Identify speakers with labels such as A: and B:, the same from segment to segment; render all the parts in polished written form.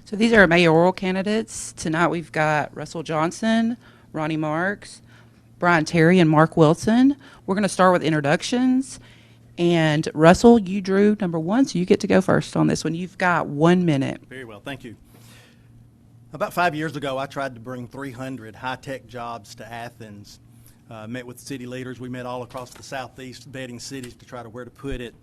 A: So these are mayoral candidates. Tonight we've got Russell Johnson, Ronnie Marks, Brian Terry, and Mark Wilson. We're going to start with introductions. And Russell, you drew number one, so you get to go first on this one. You've got 1 minute.
B: Very well, thank you. About 5 years ago, I tried to bring 300 high-tech jobs to Athens. Met with city leaders. We met all across the southeast, vetting cities to try to where to put it.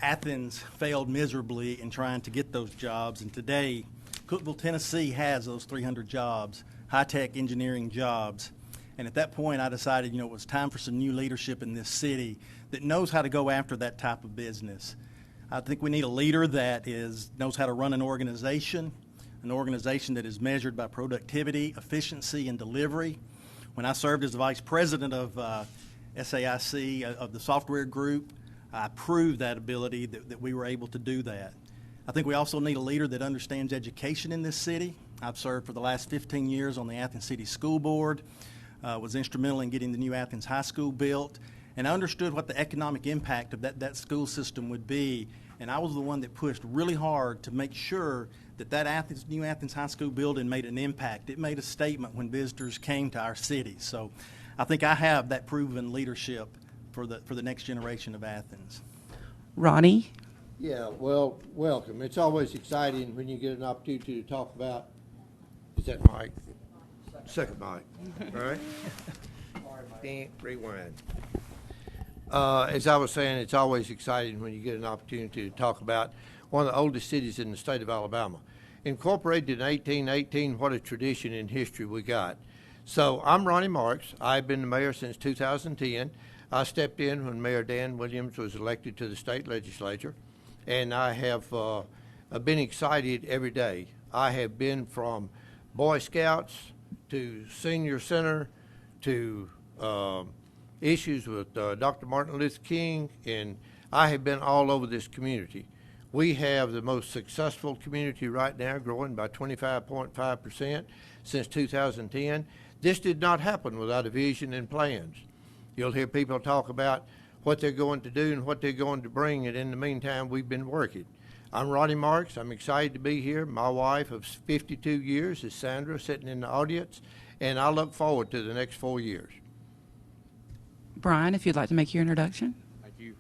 B: Athens failed miserably in trying to get those jobs, and today, Cookeville, Tennessee has those 300 jobs, high-tech engineering jobs. And at that point, I decided, it was time for some new leadership in this city that knows how to go after that type of business. I think we need a leader that knows how to run an organization that is measured by productivity, efficiency, and delivery. When I served as the vice president of SAIC, of the software group, I proved that ability, that we were able to do that. I think we also need a leader that understands education in this city. I've served for the last 15 years on the Athens City School Board, was instrumental in getting the new Athens High School built, and I understood what the economic impact of that school system would be, and I was the one that pushed really hard to make sure that new Athens High School building made an impact. It made a statement when visitors came to our city. So I think I have that proven leadership for the next generation of Athens.
A: Ronnie?
C: Yeah, well, welcome. It's always exciting when you get an opportunity to talk about, is that mic? Second mic, all right? Rewind. As I was saying, it's always exciting when you get an opportunity to talk about one of the oldest cities in the state of Alabama. Incorporated in 1818, what a tradition in history we got. So I'm Ronnie Marks. I've been the mayor since 2010. I stepped in when Mayor Dan Williams was elected to the state legislature, and I have been excited every day. I have been from Boy Scouts to Senior Center to issues with Dr. Martin Luther King, and I have been all over this community. We have the most successful community right now, growing by 25.5% since 2010. This did not happen without a vision and plans. You'll hear people talk about what they're going to do and what they're going to bring, and in the meantime, we've been working. I'm Ronnie Marks. I'm excited to be here. My wife of 52 years is Sandra, sitting in the audience, and I look forward to the next 4 years.
A: Brian, if you'd like to make your introduction.
D: Thank you.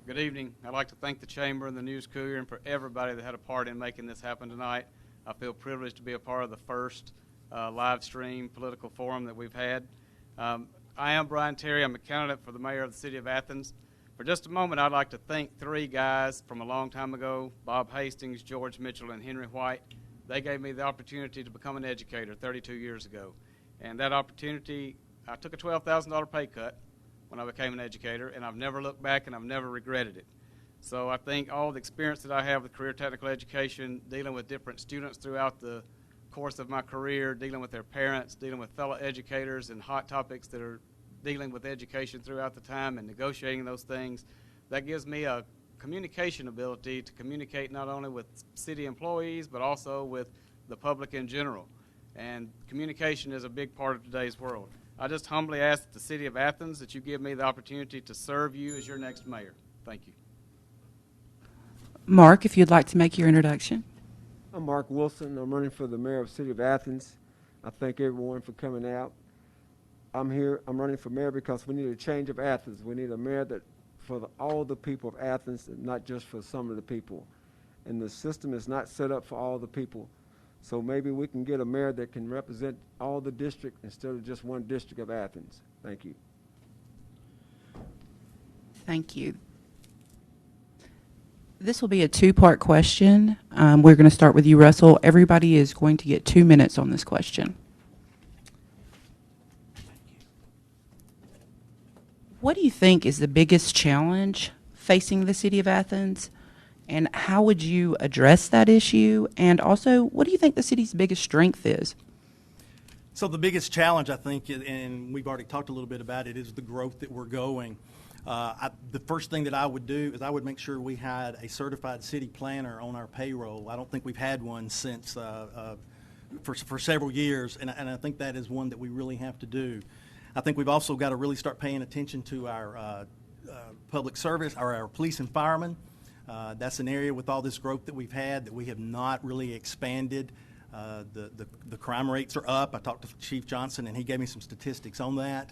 D: Good evening. I'd like to thank the Chamber and the News Courier and for everybody that had a part in making this happen tonight. I feel privileged to be a part of the first live stream political forum that we've had. I am Brian Terry. I'm a candidate for the mayor of the city of Athens. For just a moment, I'd like to thank three guys from a long time ago, Bob Hastings, George Mitchell, and Henry White. They gave me the opportunity to become an educator 32 years ago. And that opportunity, I took a $12,000 pay cut when I became an educator, and I've never looked back and I've never regretted it. So I think all the experience that I have with career technical education, dealing with different students throughout the course of my career, dealing with their parents, dealing with fellow educators and hot topics that are dealing with education throughout the time and negotiating those things, that gives me a communication ability to communicate not only with city employees but also with the public in general. And communication is a big part of today's world. I just humbly ask the city of Athens that you give me the opportunity to serve you as your next mayor. Thank you.
A: Mark, if you'd like to make your introduction.
E: I'm Mark Wilson. I'm running for the mayor of the city of Athens. I thank everyone for coming out. I'm running for mayor because we need a change of Athens. We need a mayor that for all the people of Athens and not just for some of the people. And the system is not set up for all the people. So maybe we can get a mayor that can represent all the district instead of just one district of Athens. Thank you.
A: Thank you. This will be a two-part question. We're going to start with you, Russell. Everybody is going to get 2 minutes on this question. What do you think is the biggest challenge facing the city of Athens? And how would you address that issue? And also, what do you think the city's biggest strength is?
B: So the biggest challenge, I think, and we've already talked a little bit about it, is the growth that we're going. The first thing that I would do is I would make sure we had a certified city planner on our payroll. I don't think we've had one since for several years, and I think that is one that we really have to do. I think we've also got to really start paying attention to our public service, or our police and firemen. That's an area with all this growth that we've had that we have not really expanded. The crime rates are up. I talked to Chief Johnson, and he gave me some statistics on that.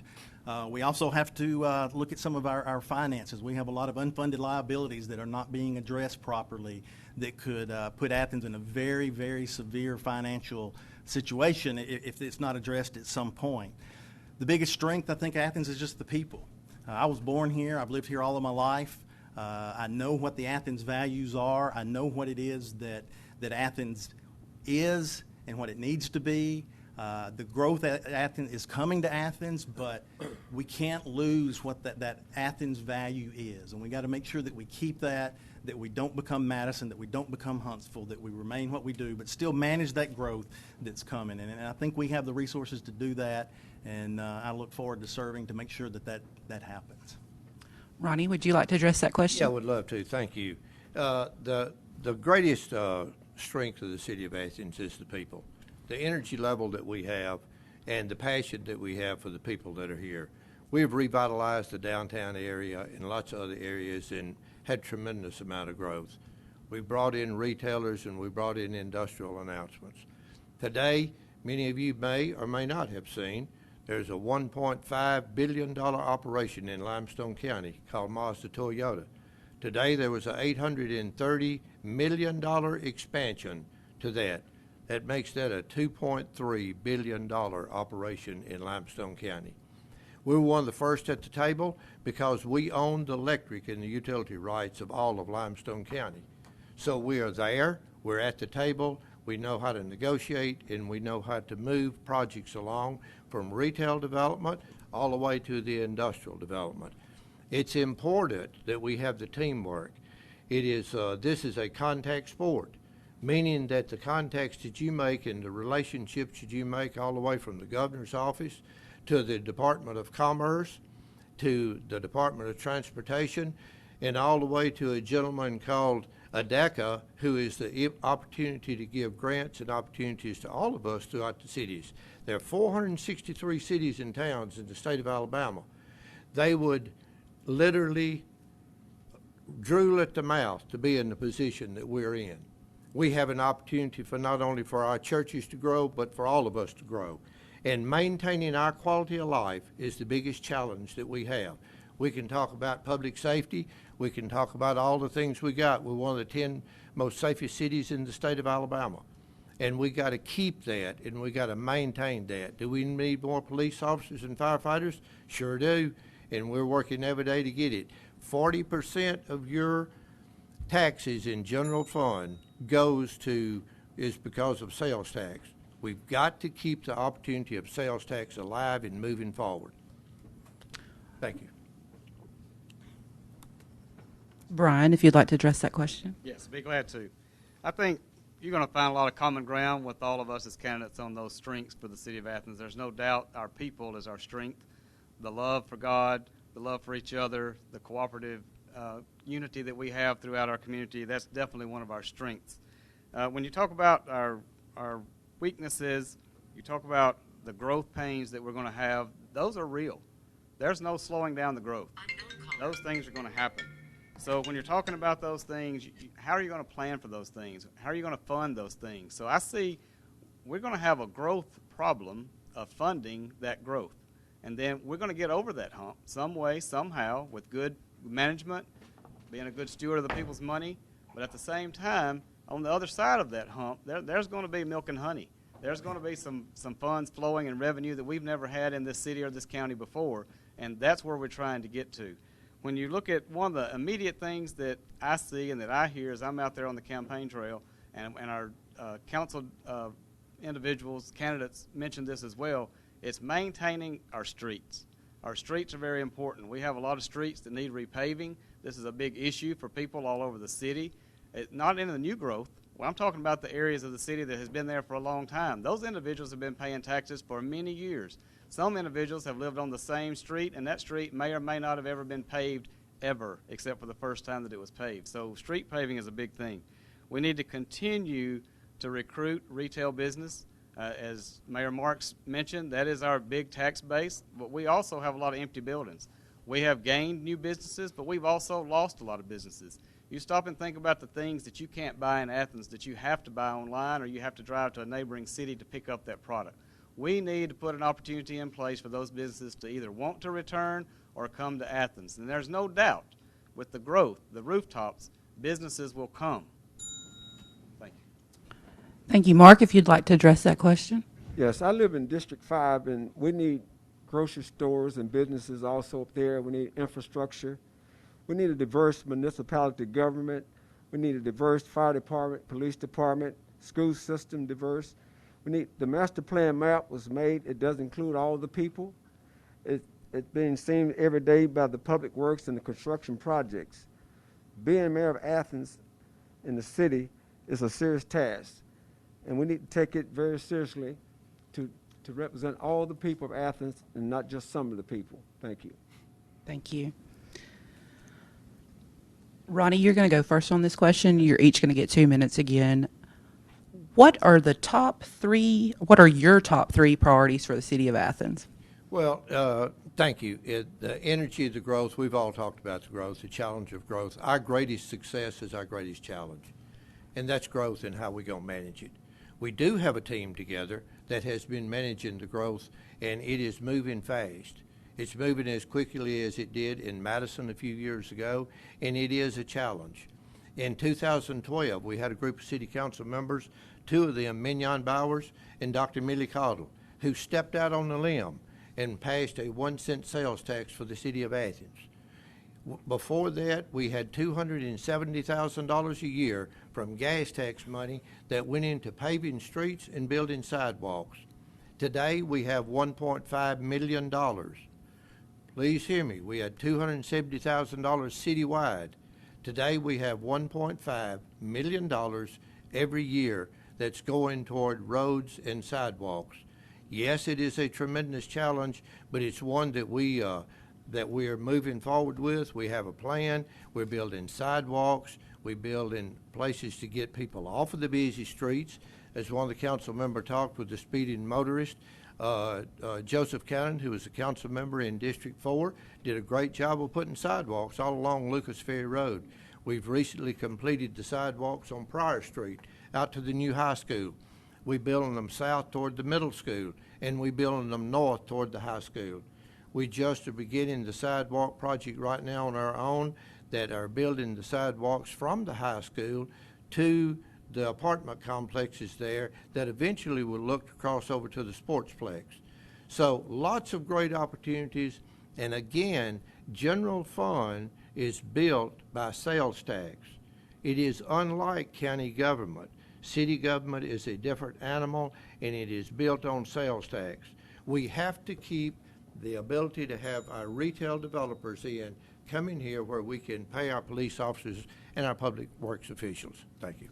B: We also have to look at some of our finances. We have a lot of unfunded liabilities that are not being addressed properly that could put Athens in a very, very severe financial situation if it's not addressed at some point. The biggest strength, I think, Athens is just the people. I was born here. I've lived here all of my life. I know what the Athens values are. I know what it is that Athens is and what it needs to be. The growth at Athens is coming to Athens, but we can't lose what that Athens value is. And we got to make sure that we keep that we don't become Madison, that we don't become Huntsville, that we remain what we do, but still manage that growth that's coming. And I think we have the resources to do that, and I look forward to serving to make sure that happens.
A: Ronnie, would you like to address that question?
C: Yeah, I would love to. Thank you. The greatest strength of the city of Athens is the people. The energy level that we have and the passion that we have for the people that are here. We've revitalized the downtown area and lots of other areas and had tremendous amount of growth. We brought in retailers and we brought in industrial announcements. Today, many of you may or may not have seen, there's a $1.5 billion operation in Limestone County called Mazda Toyota. Today there was a $830 million expansion to that. That makes that a $2.3 billion operation in Limestone County. We were one of the first at the table because we own the electric and the utility rights of all of Limestone County. So we are there, we're at the table, we know how to negotiate, and we know how to move projects along from retail development all the way to the industrial development. It's important that we have the teamwork. This is a contact sport, meaning that the contacts that you make and the relationships that you make all the way from the governor's office to the Department of Commerce, to the Department of Transportation, and all the way to a gentleman called ADECA, who is the opportunity to give grants and opportunities to all of us throughout the cities. There are 463 cities and towns in the state of Alabama. They would literally drool at the mouth to be in the position that we're in. We have an opportunity for not only for our churches to grow, but for all of us to grow. And maintaining our quality of life is the biggest challenge that we have. We can talk about public safety. We can talk about all the things we got. We're one of the 10 most safest cities in the state of Alabama. And we got to keep that, and we got to maintain that. Do we need more police officers and firefighters? Sure do. And we're working every day to get it. 40% of your taxes in general fund is because of sales tax. We've got to keep the opportunity of sales tax alive and moving forward. Thank you.
A: Brian, if you'd like to address that question.
D: Yes, be glad to. I think you're going to find a lot of common ground with all of us as candidates on those strengths for the city of Athens. There's no doubt our people is our strength. The love for God, the love for each other, the cooperative unity that we have throughout our community, that's definitely one of our strengths. When you talk about our weaknesses, you talk about the growth pains that we're going to have, those are real. There's no slowing down the growth. Those things are going to happen. So when you're talking about those things, how are you going to plan for those things? How are you going to fund those things? So I see we're going to have a growth problem of funding that growth. And then we're going to get over that hump some way, somehow, with good management, being a good steward of the people's money. But at the same time, on the other side of that hump, there's going to be milk and honey. There's going to be some funds flowing and revenue that we've never had in this city or this county before, and that's where we're trying to get to. When you look at one of the immediate things that I see and that I hear as I'm out there on the campaign trail, and our council individuals, candidates mentioned this as well, it's maintaining our streets. Our streets are very important. We have a lot of streets that need repaving. This is a big issue for people all over the city. Not in the new growth. Well, I'm talking about the areas of the city that has been there for a long time. Those individuals have been paying taxes for many years. Some individuals have lived on the same street, and that street may or may not have ever been paved ever, except for the first time that it was paved. So street paving is a big thing. We need to continue to recruit retail business. As Mayor Marks mentioned, that is our big tax base, but we also have a lot of empty buildings. We have gained new businesses, but we've also lost a lot of businesses. You stop and think about the things that you can't buy in Athens that you have to buy online, or you have to drive to a neighboring city to pick up that product. We need to put an opportunity in place for those businesses to either want to return or come to Athens. And there's no doubt with the growth, the rooftops, businesses will come. Thank you.
A: Thank you. Mark, if you'd like to address that question.
E: Yes, I live in District 5, and we need grocery stores and businesses also up there. We need infrastructure. We need a diverse municipality government. We need a diverse fire department, police department, school system diverse. We need, the master plan map was made. It does include all the people. It's being seen every day by the public works and the construction projects. Being mayor of Athens in the city is a serious task, and we need to take it very seriously to represent all the people of Athens and not just some of the people. Thank you.
A: Thank you. Ronnie, you're going to go first on this question. You're each going to get 2 minutes again. What are your top three priorities for the city of Athens?
C: Well, thank you. The energy, the growth, we've all talked about the growth, the challenge of growth. Our greatest success is our greatest challenge, and that's growth and how we're going to manage it. We do have a team together that has been managing the growth, and it is moving fast. It's moving as quickly as it did in Madison a few years ago, and it is a challenge. In 2012, we had a group of city council members, two of them, Mignon Bowers and Dr. Millie Cottle, who stepped out on the limb and passed a 1-cent sales tax for the city of Athens. Before that, we had $270,000 a year from gas tax money that went into paving streets and building sidewalks. Today, we have $1.5 million. Please hear me. We had $270,000 citywide. Today, we have $1.5 million every year that's going toward roads and sidewalks. Yes, it is a tremendous challenge, but it's one that we are moving forward with. We have a plan. We're building sidewalks. We're building places to get people off of the busy streets. As one of the council members talked with the speeding motorist, Joseph Cannon, who was a council member in District 4, did a great job of putting sidewalks all along Lucas Ferry Road. We've recently completed the sidewalks on Pryor Street out to the new high school. We're building them south toward the middle school, and we're building them north toward the high school. We just are beginning the sidewalk project right now on our own that are building the sidewalks from the high school to the apartment complexes there that eventually will look to cross over to the sportsplex. So lots of great opportunities, and again, general fund is built by sales tax. It is unlike county government. City government is a different animal, and it is built on sales tax. We have to keep the ability to have our retail developers come in here where we can pay our police officers and our public works officials. Thank you.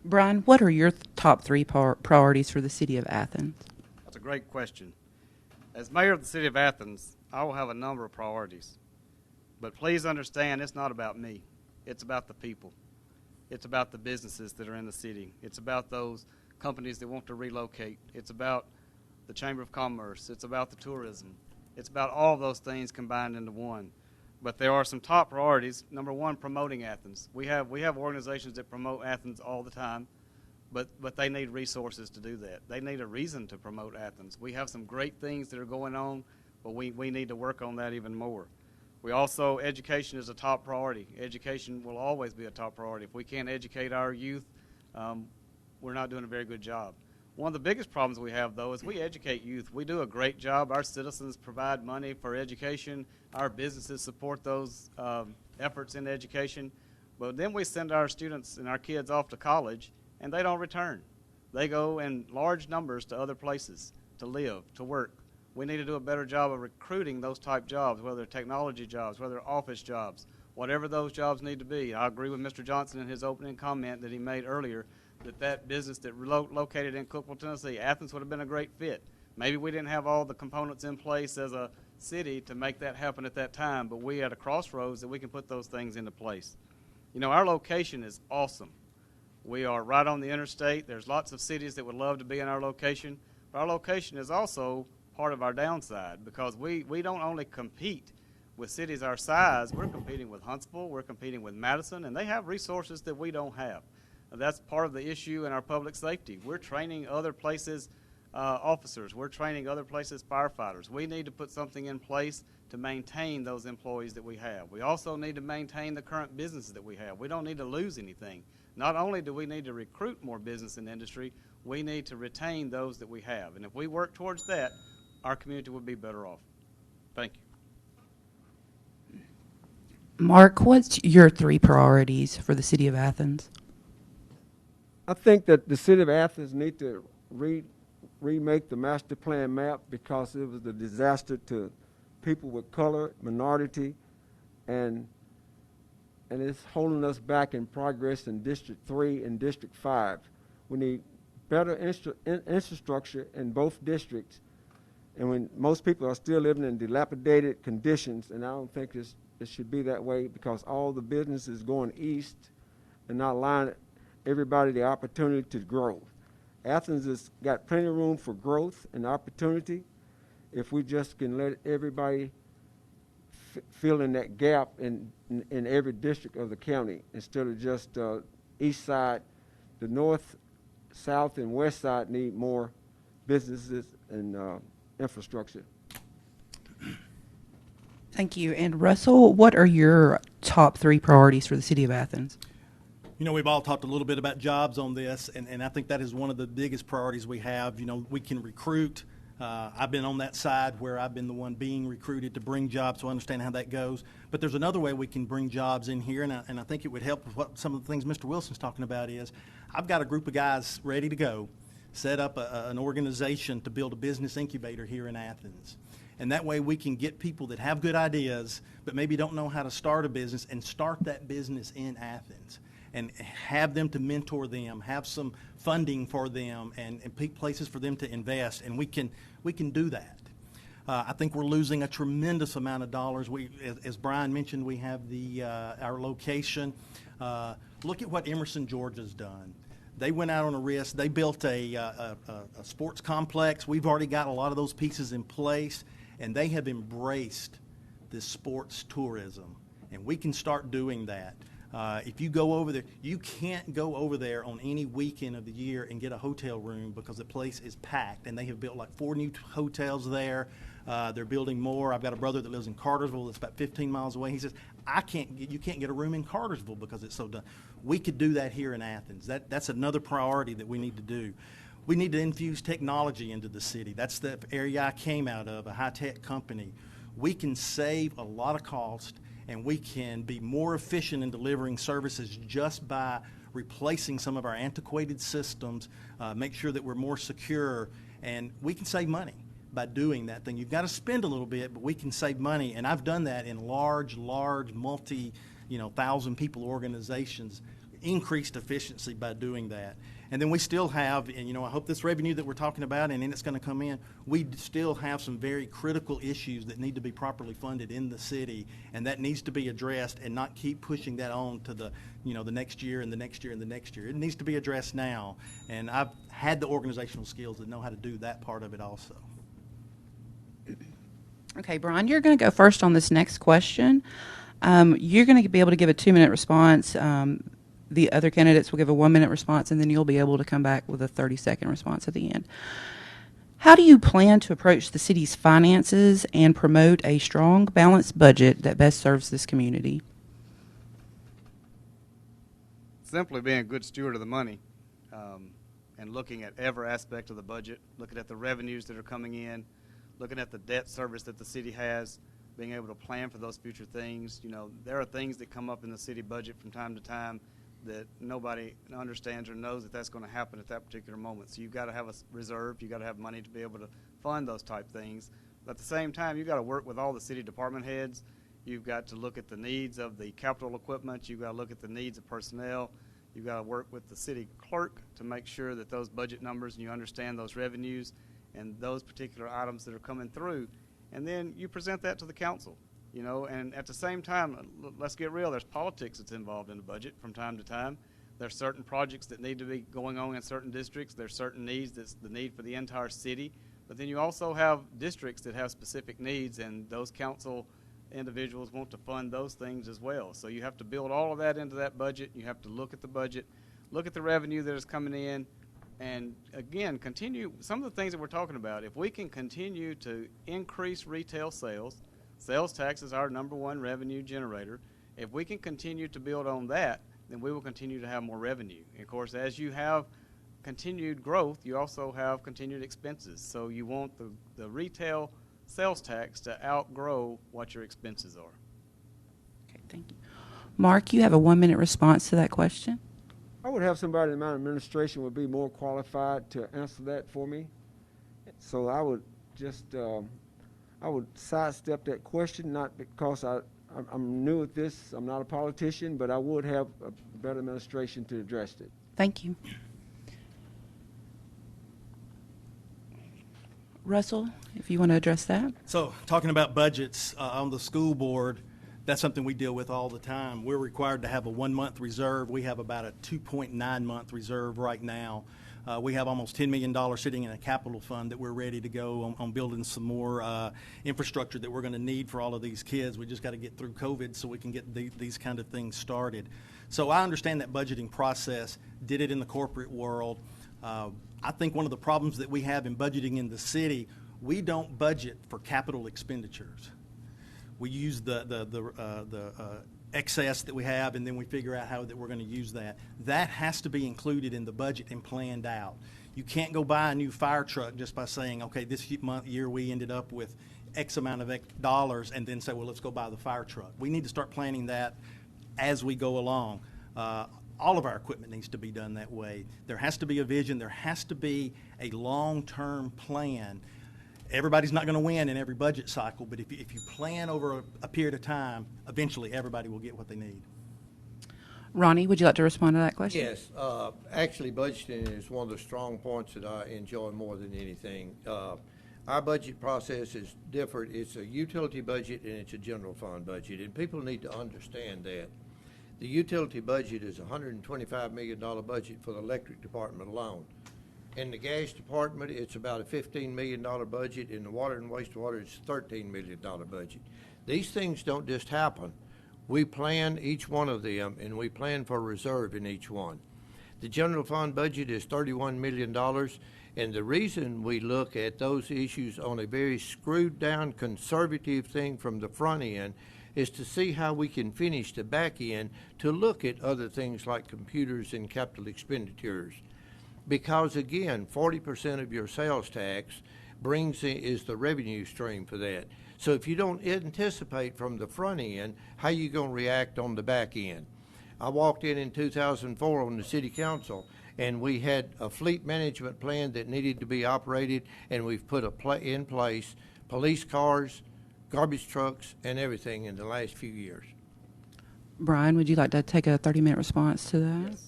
A: Brian, what are your top three priorities for the city of Athens?
D: That's a great question. As mayor of the city of Athens, I will have a number of priorities. But please understand, it's not about me. It's about the people. It's about the businesses that are in the city. It's about those companies that want to relocate. It's about the Chamber of Commerce. It's about the tourism. It's about all those things combined into one. But there are some top priorities. Number one, promoting Athens. We have organizations that promote Athens all the time, but they need resources to do that. They need a reason to promote Athens. We have some great things that are going on, but we need to work on that even more. We also, education is a top priority. Education will always be a top priority. If we can't educate our youth, we're not doing a very good job. One of the biggest problems we have, though, is we educate youth. We do a great job. Our citizens provide money for education. Our businesses support those efforts in education. But then we send our students and our kids off to college, and they don't return. They go in large numbers to other places to live, to work. We need to do a better job of recruiting those type jobs, whether they're technology jobs, whether they're office jobs, whatever those jobs need to be. I agree with Mr. Johnson in his opening comment that he made earlier that business that located in Cookeville, Tennessee, Athens would have been a great fit. Maybe we didn't have all the components in place as a city to make that happen at that time, but we at a crossroads that we can put those things into place. You know, our location is awesome. We are right on the interstate. There's lots of cities that would love to be in our location, but our location is also part of our downside because we don't only compete with cities our size, we're competing with Huntsville, we're competing with Madison, and they have resources that we don't have. That's part of the issue in our public safety. We're training other places officers. We're training other places firefighters. We need to put something in place to maintain those employees that we have. We also need to maintain the current businesses that we have. We don't need to lose anything. Not only do we need to recruit more business and industry, we need to retain those that we have. And if we work towards that, our community would be better off. Thank you.
A: Mark, what's your 3 priorities for the city of Athens?
E: I think that the city of Athens need to remake the master plan map because it was a disaster to people with color, minority, and it's holding us back in progress in District 3 and District 5. We need better infrastructure in both districts, and when most people are still living in dilapidated conditions, and I don't think it should be that way because all the business is going east and not allowing everybody the opportunity to grow. Athens has got plenty of room for growth and opportunity if we just can let everybody fill in that gap in every district of the county instead of just east side. The north, south, and west side need more businesses and infrastructure.
A: Thank you. And Russell, what are your top 3 priorities for the city of Athens?
B: You know, we've all talked a little bit about jobs on this, and I think that is one of the biggest priorities we have. You know, we can recruit. I've been on that side where I've been the one being recruited to bring jobs, so I understand how that goes. But there's another way we can bring jobs in here, and I think it would help with what some of the things Mr. Wilson's talking about is I've got a group of guys ready to go, set up an organization to build a business incubator here in Athens. And that way we can get people that have good ideas but maybe don't know how to start a business and start that business in Athens. And have them to mentor them, have some funding for them, and places for them to invest, and we can do that. I think we're losing a tremendous amount of dollars. As Brian mentioned, we have our location. Look at what Emerson, Georgia's done. They went out on a risk. They built a sports complex. We've already got a lot of those pieces in place, and they have embraced this sports tourism, and we can start doing that. If you go over there, you can't go over there on any weekend of the year and get a hotel room because the place is packed, and they have built like 4 new hotels there. They're building more. I've got a brother that lives in Cartersville that's about 15 miles away. He says, you can't get a room in Cartersville because it's so done. We could do that here in Athens. That's another priority that we need to do. We need to infuse technology into the city. That's the area I came out of, a high-tech company. We can save a lot of cost, and we can be more efficient in delivering services just by replacing some of our antiquated systems, make sure that we're more secure, and we can save money by doing that thing. You've got to spend a little bit, but we can save money, and I've done that in large, multi, 1,000 people organizations, increased efficiency by doing that. And then we still have, and I hope this revenue that we're talking about, and then it's going to come in, we still have some very critical issues that need to be properly funded in the city, and that needs to be addressed and not keep pushing that on to the next year and the next year and the next year. It needs to be addressed now, and I've had the organizational skills to know how to do that part of it also.
A: Okay, Brian, you're going to go first on this next question. You're going to be able to give a 2-minute response. The other candidates will give a 1-minute response, and then you'll be able to come back with a 30-second response at the end. How do you plan to approach the city's finances and promote a strong, balanced budget that best serves this community?
D: Simply being a good steward of the money and looking at every aspect of the budget, looking at the revenues that are coming in, looking at the debt service that the city has, being able to plan for those future things. There are things that come up in the city budget from time to time that nobody understands or knows that that's going to happen at that particular moment. So you've got to have a reserve. You've got to have money to be able to fund those type things. But at the same time, you've got to work with all the city department heads. You've got to look at the needs of the capital equipment. You've got to look at the needs of personnel. You've got to work with the city clerk to make sure that those budget numbers and you understand those revenues and those particular items that are coming through. And then you present that to the council. And at the same time, let's get real, there's politics that's involved in the budget from time to time. There's certain projects that need to be going on in certain districts. There's certain needs that's the need for the entire city. But then you also have districts that have specific needs, and those council individuals want to fund those things as well. So you have to build all of that into that budget. You have to look at the budget, look at the revenue that is coming in, and again, continue some of the things that we're talking about. If we can continue to increase retail sales, sales tax is our #1 revenue generator. If we can continue to build on that, then we will continue to have more revenue. And of course, as you have continued growth, you also have continued expenses. So you want the retail sales tax to outgrow what your expenses are.
A: Okay, thank you. Mark, you have a 1-minute response to that question.
E: I would have somebody in my administration would be more qualified to answer that for me. So I would just, I would sidestep that question, not because I'm new at this, I'm not a politician, but I would have a better administration to address it.
A: Thank you. Russell, if you want to address that.
B: So, talking about budgets on the school board, that's something we deal with all the time. We're required to have a 1-month reserve. We have about a 2.9-month reserve right now. We have almost $10 million sitting in a capital fund that we're ready to go on building some more infrastructure that we're going to need for all of these kids. We just got to get through COVID so we can get these kind of things started. So I understand that budgeting process, did it in the corporate world. I think one of the problems that we have in budgeting in the city, we don't budget for capital expenditures. We use the excess that we have, and then we figure out how that we're going to use that. That has to be included in the budget and planned out. You can't go buy a new fire truck just by saying, okay, this year we ended up with X amount of dollars, and then say, well, let's go buy the fire truck. We need to start planning that as we go along. All of our equipment needs to be done that way. There has to be a vision. There has to be a long-term plan. Everybody's not going to win in every budget cycle, but if you plan over a period of time, eventually everybody will get what they need.
A: Ronnie, would you like to respond to that question?
C: Yes, actually budgeting is one of the strong points that I enjoy more than anything. Our budget process is different. It's a utility budget and it's a general fund budget, and people need to understand that. The utility budget is a $125 million budget for the electric department alone. In the gas department, it's about a $15 million budget. In the water and wastewater, it's a $13 million budget. These things don't just happen. We plan each one of them, and we plan for reserve in each one. The general fund budget is $31 million, and the reason we look at those issues on a very screwed down conservative thing from the front end is to see how we can finish the back end to look at other things like computers and capital expenditures. Because again, 40% of your sales tax is the revenue stream for that. So if you don't anticipate from the front end, how you going to react on the back end? I walked in 2004 on the city council, and we had a fleet management plan that needed to be operated, and we've put in place police cars, garbage trucks, and everything in the last few years.
A: Brian, would you like to take a 30-minute response to that?
D: Yes.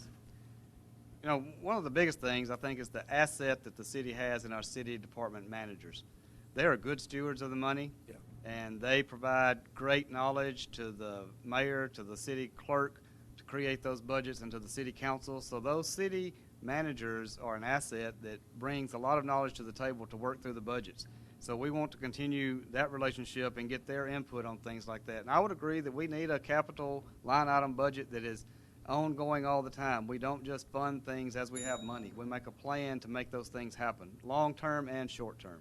D: You know, one of the biggest things, I think, is the asset that the city has in our city department managers. They are good stewards of the money,
C: Yeah.
D: and they provide great knowledge to the mayor, to the city clerk, to create those budgets, and to the city council. So those city managers are an asset that brings a lot of knowledge to the table to work through the budgets. So we want to continue that relationship and get their input on things like that. And I would agree that we need a capital line item budget that is ongoing all the time. We don't just fund things as we have money. We make a plan to make those things happen, long-term and short-term.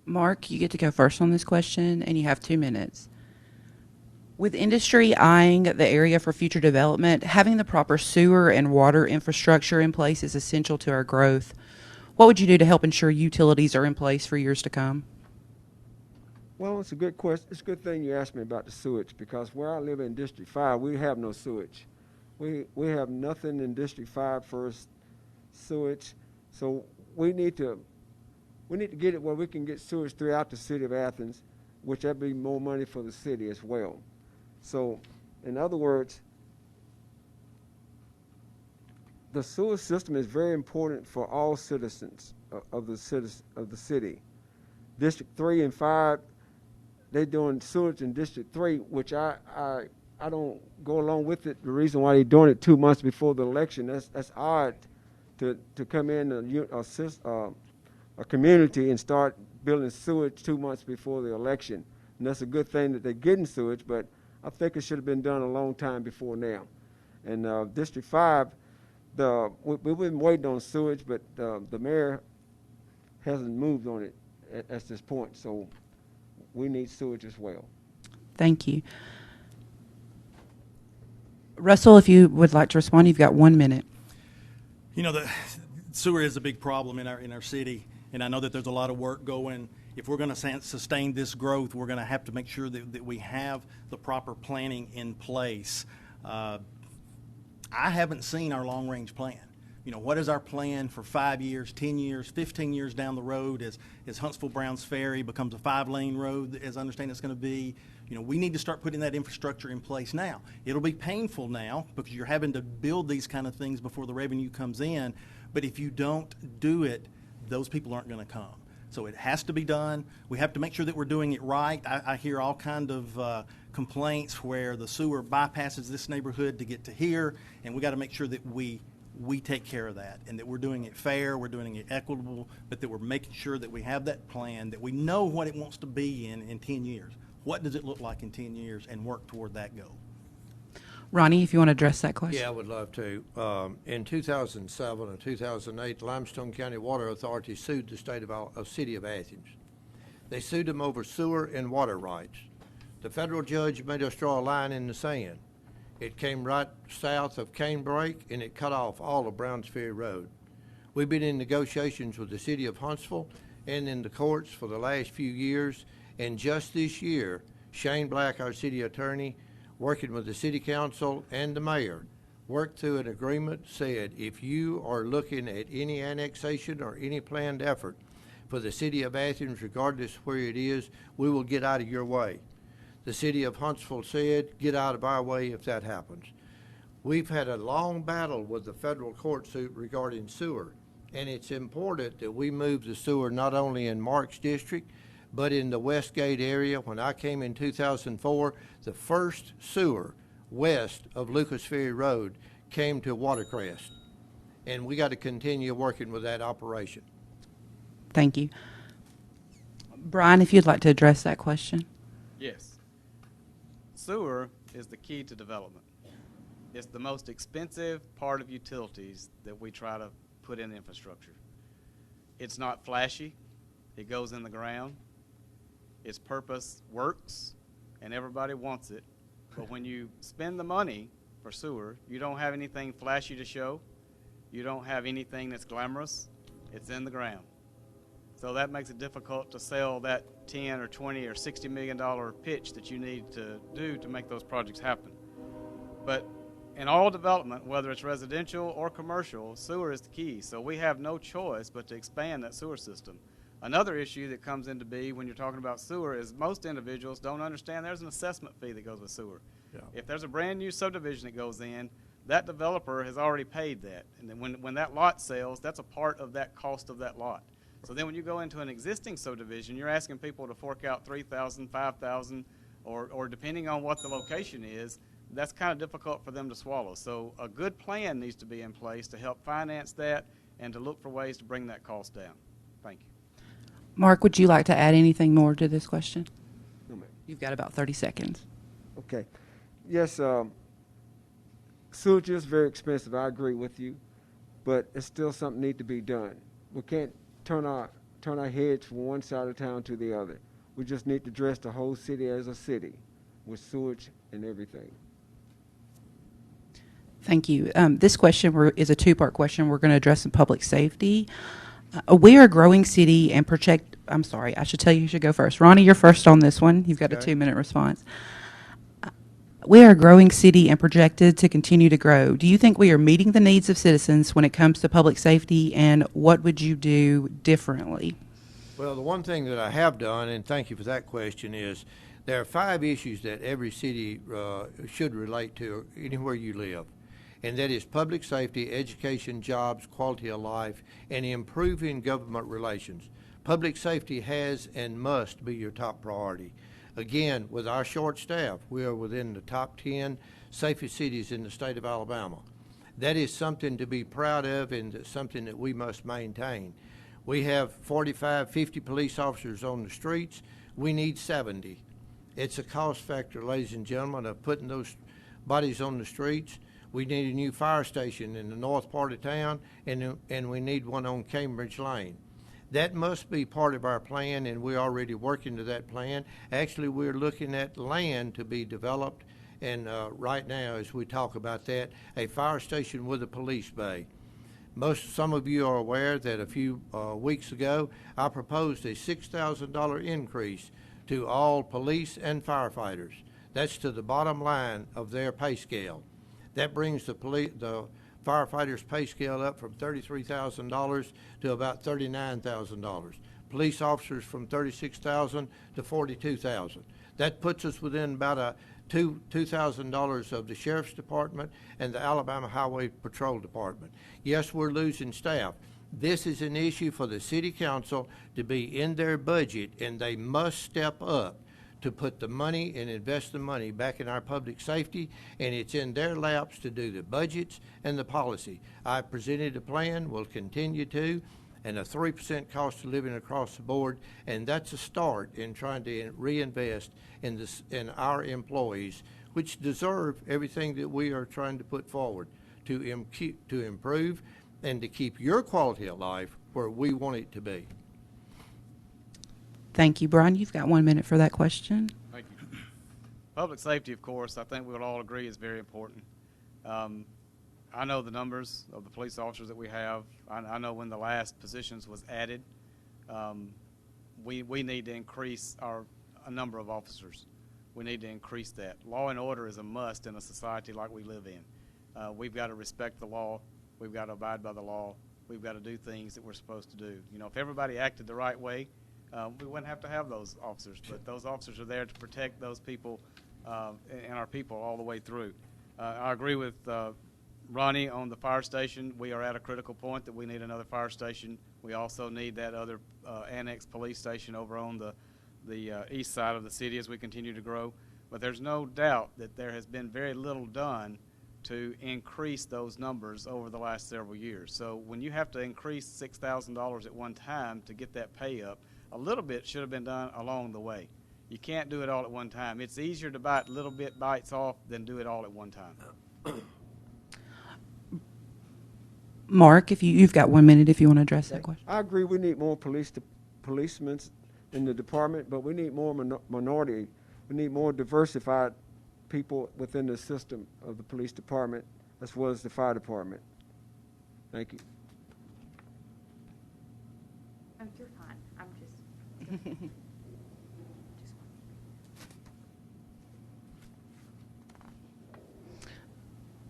A: Mark, you get to go first on this question, and you have 2 minutes. With industry eyeing the area for future development, having the proper sewer and water infrastructure in place is essential to our growth. What would you do to help ensure utilities are in place for years to come?
E: Well, it's a good question. It's a good thing you asked me about the sewage, because where I live in District 5, we have no sewage. We have nothing in District 5 for sewage. So we need to get it where we can get sewage throughout the city of Athens, which that'd be more money for the city as well. So, in other words, the sewer system is very important for all citizens of the city. District 3 and 5, they're doing sewage in District 3, which I don't go along with it. The reason why they're doing it 2 months before the election, that's odd to come in and assist a community and start building sewage 2 months before the election. And that's a good thing that they're getting sewage, but I think it should have been done a long time before now. And District 5, we've been waiting on sewage, but the mayor hasn't moved on it at this point, so we need sewage as well.
A: Thank you. Russell, if you would like to respond, you've got 1 minute.
B: You know, the sewer is a big problem in our city, and I know that there's a lot of work going. If we're going to sustain this growth, we're going to have to make sure that we have the proper planning in place. I haven't seen our long-range plan. You know, what is our plan for 5 years, 10 years, 15 years down the road as Huntsville-Browns Ferry becomes a 5-lane road, as I understand it's going to be? You know, we need to start putting that infrastructure in place now. It'll be painful now because you're having to build these kind of things before the revenue comes in, but if you don't do it, those people aren't going to come. So it has to be done. We have to make sure that we're doing it right. I hear all kind of complaints where the sewer bypasses this neighborhood to get to here, and we got to make sure that we take care of that and that we're doing it fair, we're doing it equitable, but that we're making sure that we have that plan, that we know what it wants to be in 10 years. What does it look like in 10 years, and work toward that goal?
A: Ronnie, if you want to address that question.
C: Yeah, I would love to. In 2007 and 2008, Limestone County Water Authority sued the city of Athens. They sued them over sewer and water rights. The federal judge made us draw a line in the sand. It came right south of Canebrake, and it cut off all of Browns Ferry Road. We've been in negotiations with the city of Huntsville and in the courts for the last few years, and just this year, Shane Black, our city attorney, working with the city council and the mayor, worked through an agreement, said if you are looking at any annexation or any planned effort for the city of Athens, regardless of where it is, we will get out of your way. The city of Huntsville said, get out of our way if that happens. We've had a long battle with the federal court suit regarding sewer, and it's important that we move the sewer not only in Marks District, but in the Westgate area. When I came in 2004, the first sewer west of Lucas Ferry Road came to Watercrest, and we got to continue working with that operation.
A: Thank you. Brian, if you'd like to address that question.
D: Yes. Sewer is the key to development. It's the most expensive part of utilities that we try to put in infrastructure. It's not flashy. It goes in the ground. Its purpose works, and everybody wants it. But when you spend the money for sewer, you don't have anything flashy to show. You don't have anything that's glamorous. It's in the ground. So that makes it difficult to sell that 10 or 20 or $60 million pitch that you need to do to make those projects happen. But in all development, whether it's residential or commercial, sewer is the key. So we have no choice but to expand that sewer system. Another issue that comes into be when you're talking about sewer is most individuals don't understand there's an assessment fee that goes with sewer. Yeah. If there's a brand new subdivision that goes in, that developer has already paid that. And then when that lot sells, that's a part of that cost of that lot. So then when you go into an existing subdivision, you're asking people to fork out $3,000, $5,000, or depending on what the location is, that's kind of difficult for them to swallow. So a good plan needs to be in place to help finance that and to look for ways to bring that cost down. Thank you.
A: Mark, would you like to add anything more to this question?
E: No, ma'am.
A: You've got about 30 seconds.
E: Okay. Yes, sewage is very expensive. I agree with you, but it's still something need to be done. We can't turn our heads from one side of town to the other. We just need to dress the whole city as a city with sewage and everything.
A: Thank you. This question is a two-part question. We're going to address in public safety. We are a growing city and I'm sorry, I should tell you should go first. Ronnie, you're first on this one. You've got a 2-minute response. We are a growing city and projected to continue to grow. Do you think we are meeting the needs of citizens when it comes to public safety, and what would you do differently?
C: Well, the one thing that I have done, and thank you for that question, is there are 5 issues that every city should relate to anywhere you live. And that is public safety, education, jobs, quality of life, and improving government relations. Public safety has and must be your top priority. Again, with our short staff, we are within the top 10 safest cities in the state of Alabama. That is something to be proud of, and something that we must maintain. We have 45, 50 police officers on the streets. We need 70. It's a cost factor, ladies and gentlemen, of putting those bodies on the streets. We need a new fire station in the north part of town, and we need one on Cambridge Lane. That must be part of our plan, and we're already working to that plan. Actually, we're looking at land to be developed, and right now, as we talk about that, a fire station with a police bay. Some of you are aware that a few weeks ago, I proposed a $6,000 increase to all police and firefighters. That's to the bottom line of their pay scale. That brings the firefighters' pay scale up from $33,000 to about $39,000. Police officers from $36,000 to $42,000. That puts us within about $2,000 of the Sheriff's Department and the Alabama Highway Patrol Department. Yes, we're losing staff. This is an issue for the City Council to be in their budget, and they must step up to put the money and invest the money back in our public safety, and it's in their laps to do the budgets and the policy. I presented a plan, will continue to, and a 3% cost of living across the board, and that's a start in trying to reinvest in our employees, which deserve everything that we are trying to put forward to improve and to keep your quality of life where we want it to be.
A: Thank you, Brian. You've got 1 minute for that question.
D: Thank you. Public safety, of course, I think we would all agree is very important. I know the numbers of the police officers that we have. I know when the last positions was added. We need to increase a number of officers. We need to increase that. Law and order is a must in a society like we live in. We've got to respect the law. We've got to abide by the law. We've got to do things that we're supposed to do. You know, if everybody acted the right way, we wouldn't have to have those officers. But those officers are there to protect those people and our people all the way through. I agree with Ronnie on the fire station. We are at a critical point that we need another fire station. We also need that other annex police station over on the east side of the city as we continue to grow. But there's no doubt that there has been very little done to increase those numbers over the last several years. So when you have to increase $6,000 at one time to get that pay up, a little bit should have been done along the way. You can't do it all at one time. It's easier to bite little bit bites off than do it all at one time.
A: Mark, if you've got 1 minute if you want to address that question.
E: I agree we need more policemen in the department, but we need more minority. We need more diversified people within the system of the police department as well as the fire department. Thank you.
F: You're fine. I'm just.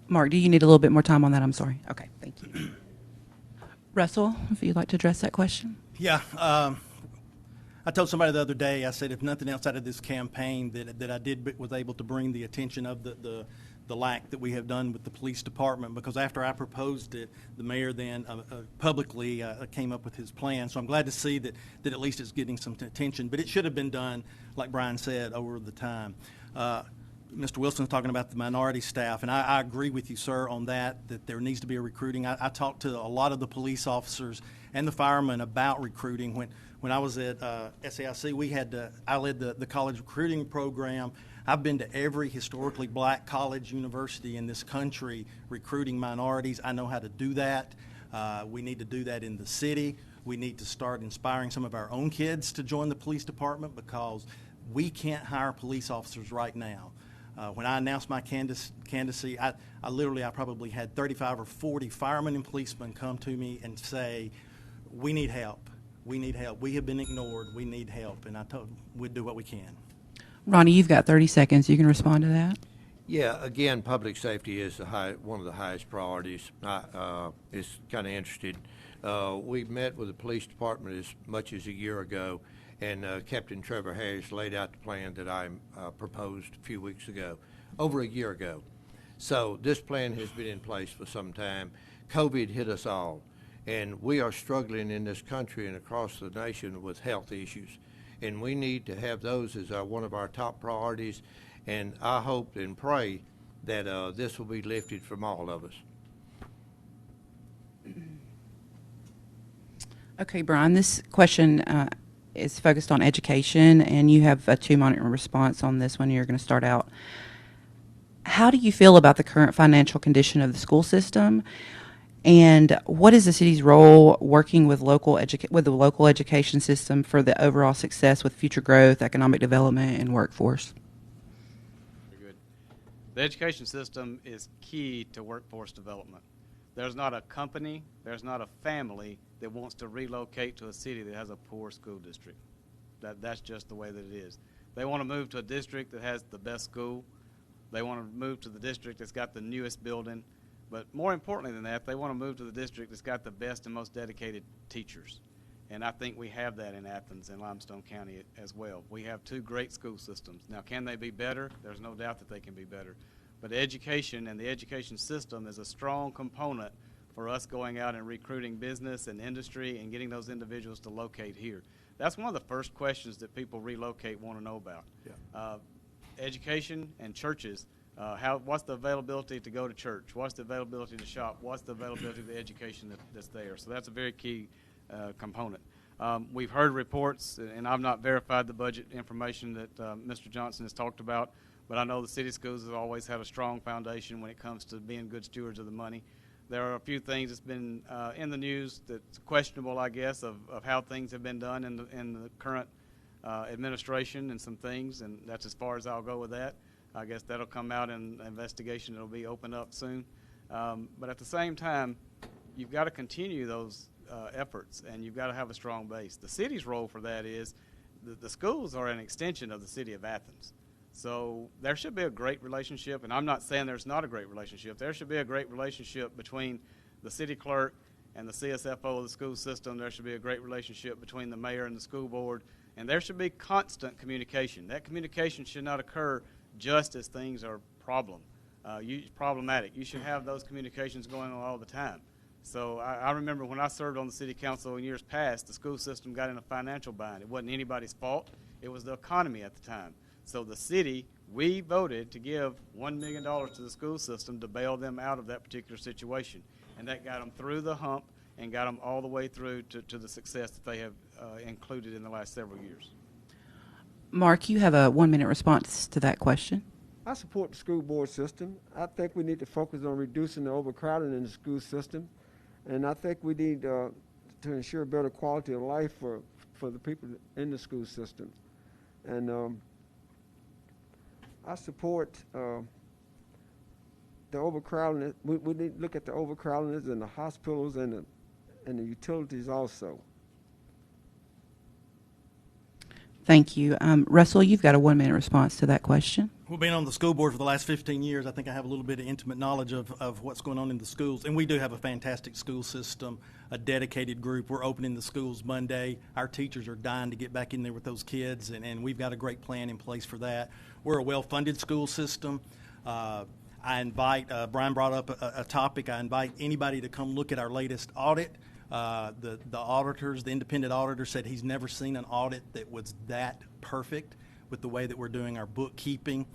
A: Mark, do you need a little bit more time on that? I'm sorry. Okay, thank you. Russell, if you'd like to address that question.
B: Yeah, I told somebody the other day, I said if nothing else out of this campaign that I was able to bring the attention of the lack that we have done with the police department, because after I proposed it, the mayor then publicly came up with his plan. So I'm glad to see that at least it's getting some attention, but it should have been done, like Brian said, over the time. Mr. Wilson's talking about the minority staff, and I agree with you, sir, on that there needs to be a recruiting. I talked to a lot of the police officers and the firemen about recruiting. When I was at SAIC, I led the college recruiting program. I've been to every historically black college university in this country recruiting minorities. I know how to do that. We need to do that in the city. We need to start inspiring some of our own kids to join the police department, because we can't hire police officers right now. When I announced my candidacy, I probably had 35 or 40 firemen and policemen come to me and say, we need help. We need help. We have been ignored. We need help. And I told them we'd do what we can.
A: Ronnie, you've got 30 seconds. You can respond to that.
C: Yeah, again, public safety is one of the highest priorities. It's kind of interesting. We met with the police department as much as a year ago, and Captain Trevor Harris laid out the plan that I proposed a few weeks ago, over a year ago. So this plan has been in place for some time. COVID hit us all, and we are struggling in this country and across the nation with health issues, and we need to have those as one of our top priorities, and I hope and pray that this will be lifted from all of us.
A: Okay, Brian, this question is focused on education, and you have a 2-minute response on this one. You're going to start out. How do you feel about the current financial condition of the school system? And what is the city's role working with the local education system for the overall success with future growth, economic development, and workforce?
D: Very good. The education system is key to workforce development. There's not a company, there's not a family that wants to relocate to a city that has a poor school district. That's just the way that it is. They want to move to a district that has the best school. They want to move to the district that's got the newest building. But more importantly than that, they want to move to the district that's got the best and most dedicated teachers. And I think we have that in Athens and Limestone County as well. We have 2 great school systems. Now, can they be better? There's no doubt that they can be better. But education and the education system is a strong component for us going out and recruiting business and industry and getting those individuals to locate here. That's one of the first questions that people relocate want to know about. Yeah. Education and churches. What's the availability to go to church? What's the availability to shop? What's the availability of the education that's there? So that's a very key component. We've heard reports, and I've not verified the budget information that Mr. Johnson has talked about, but I know the city schools have always had a strong foundation when it comes to being good stewards of the money. There are a few things that's been in the news that's questionable, I guess, of how things have been done in the current administration and some things, and that's as far as I'll go with that. I guess that'll come out in an investigation that'll be opened up soon. But at the same time, you've got to continue those efforts, and you've got to have a strong base. The city's role for that is the schools are an extension of the city of Athens. So there should be a great relationship, and I'm not saying there's not a great relationship. There should be a great relationship between the city clerk and the CSFO of the school system. There should be a great relationship between the mayor and the school board, and there should be constant communication. That communication should not occur just as things are problematic. You should have those communications going on all the time. So I remember when I served on the city council in years past, the school system got in a financial bind. It wasn't anybody's fault. It was the economy at the time. So the city, we voted to give $1 million to the school system to bail them out of that particular situation. And that got them through the hump and got them all the way through to the success that they have included in the last several years.
A: Mark, you have a 1-minute response to that question.
E: I support the school board system. I think we need to focus on reducing the overcrowding in the school system. And I think we need to ensure better quality of life for the people in the school system. And I support the overcrowding. We need to look at the overcrowding in the hospitals and the utilities also.
A: Thank you. Russell, you've got a 1-minute response to that question.
B: Well, being on the school board for the last 15 years, I think I have a little bit of intimate knowledge of what's going on in the schools. And we do have a fantastic school system, a dedicated group. We're opening the schools Monday. Our teachers are dying to get back in there with those kids, and we've got a great plan in place for that. We're a well-funded school system. I invite, Brian brought up a topic, I invite anybody to come look at our latest audit. The auditors, the independent auditor said he's never seen an audit that was that perfect with the way that we're doing our bookkeeping.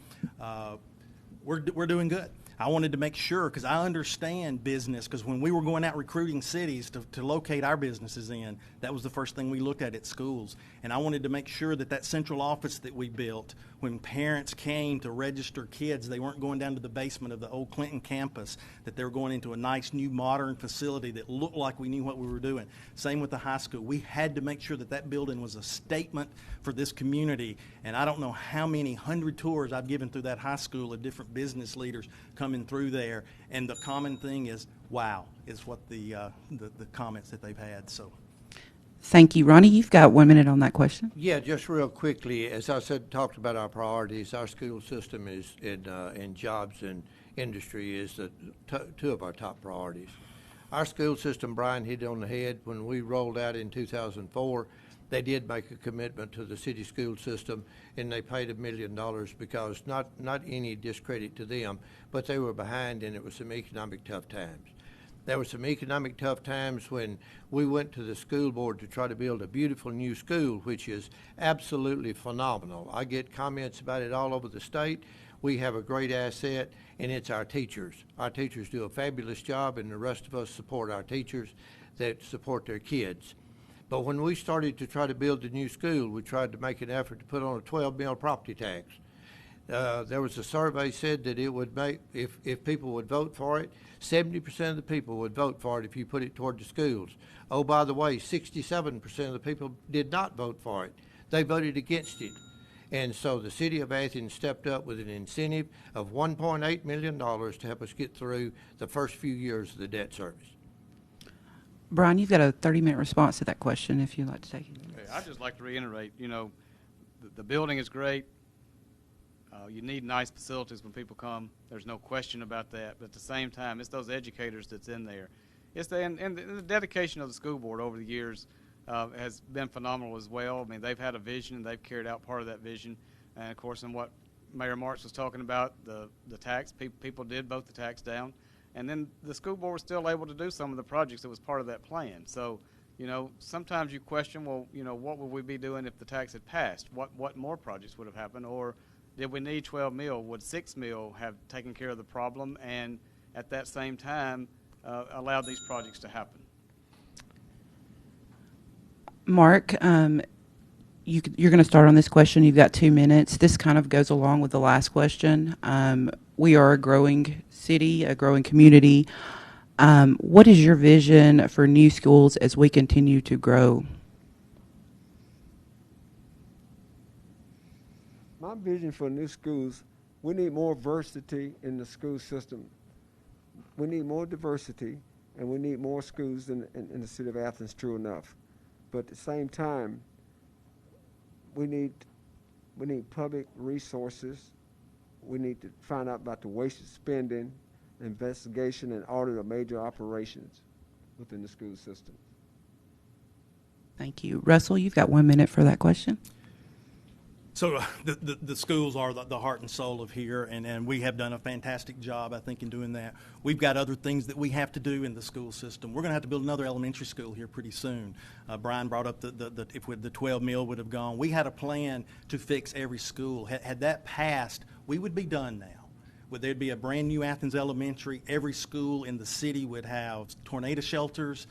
B: We're doing good. I wanted to make sure, because I understand business, because when we were going out recruiting cities to locate our businesses in, that was the first thing we looked at schools. And I wanted to make sure that central office that we built, when parents came to register kids, they weren't going down to the basement of the old Clinton campus, that they were going into a nice new modern facility that looked like we knew what we were doing. Same with the high school. We had to make sure that building was a statement for this community. And I don't know how many 100 tours I've given through that high school of different business leaders coming through there. And the common thing is, wow, is what the comments that they've had. So.
A: Thank you. Ronnie, you've got 1 minute on that question.
C: Yeah, just real quickly, as I said, talked about our priorities. Our school system is in jobs and industry is two of our top priorities. Our school system, Brian hit it on the head. When we rolled out in 2004, they did make a commitment to the city school system, and they paid $1 million because not any discredit to them, but they were behind, and it was some economic tough times. There were some economic tough times when we went to the school board to try to build a beautiful new school, which is absolutely phenomenal. I get comments about it all over the state. We have a great asset, and it's our teachers. Our teachers do a fabulous job, and the rest of us support our teachers that support their kids. But when we started to try to build the new school, we tried to make an effort to put on a 12 mil property tax. There was a survey said that it would make, if people would vote for it, 70% of the people would vote for it if you put it toward the schools. Oh, by the way, 67% of the people did not vote for it. They voted against it. And so the city of Athens stepped up with an incentive of $1.8 million to help us get through the first few years of the debt service.
A: Brian, you've got a 30-minute response to that question if you'd like to take it.
D: Okay, I'd just like to reiterate, the building is great. You need nice facilities when people come. There's no question about that. But at the same time, it's those educators that's in there. It's and the dedication of the school board over the years has been phenomenal as well. I mean, they've had a vision, and they've carried out part of that vision. And, of course, in what Mayor Marks was talking about, the tax, people did vote the tax down. And then the school board was still able to do some of the projects that was part of that plan. So, sometimes you question, well, what would we be doing if the tax had passed? What more projects would have happened? Or did we need 12 mil? Would 6 mil have taken care of the problem and at that same time allowed these projects to happen?
A: Mark, you're going to start on this question. You've got 2 minutes. This kind of goes along with the last question. We are a growing city, a growing community. What is your vision for new schools as we continue to grow?
E: My vision for new schools, we need more diversity in the school system. We need more diversity, and we need more schools in the city of Athens, true enough. But at the same time, we need public resources. We need to find out about the wasted spending, investigation, and audit of major operations within the school system.
A: Thank you. Russell, you've got 1 minute for that question.
B: So the schools are the heart and soul of here, and we have done a fantastic job, I think, in doing that. We've got other things that we have to do in the school system. We're going to have to build another elementary school here pretty soon. Brian brought up if the 12 mil would have gone. We had a plan to fix every school. Had that passed, we would be done now. There'd be a brand new Athens Elementary. Every school in the city would have tornado shelters.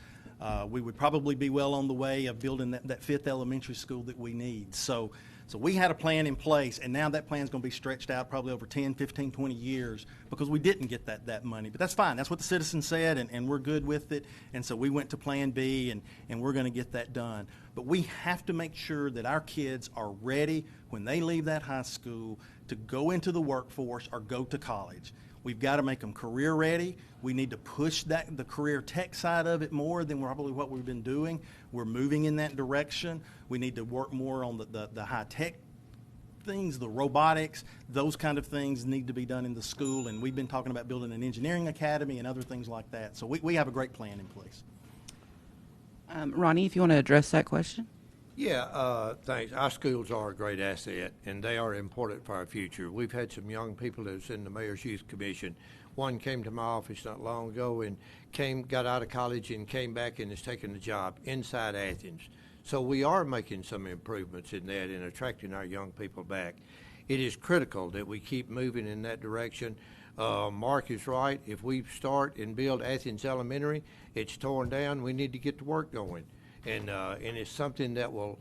B: We would probably be well on the way of building that 5th elementary school that we need. So we had a plan in place, and now that plan's going to be stretched out probably over 10, 15, 20 years because we didn't get that money. But that's fine. That's what the citizens said, and we're good with it. And so we went to Plan B, and we're going to get that done. But we have to make sure that our kids are ready when they leave that high school to go into the workforce or go to college. We've got to make them career ready. We need to push the career tech side of it more than probably what we've been doing. We're moving in that direction. We need to work more on the high tech things, the robotics, those kind of things need to be done in the school. And we've been talking about building an engineering academy and other things like that. So we have a great plan in place.
A: Ronnie, if you want to address that question.
C: Yeah, thanks. Our schools are a great asset, and they are important for our future. We've had some young people that's in the Mayor's Youth Commission. One came to my office not long ago and got out of college and came back and has taken a job inside Athens. So we are making some improvements in that and attracting our young people back. It is critical that we keep moving in that direction. Mark is right. If we start and build Athens Elementary, it's torn down. We need to get the work going. And it's something that will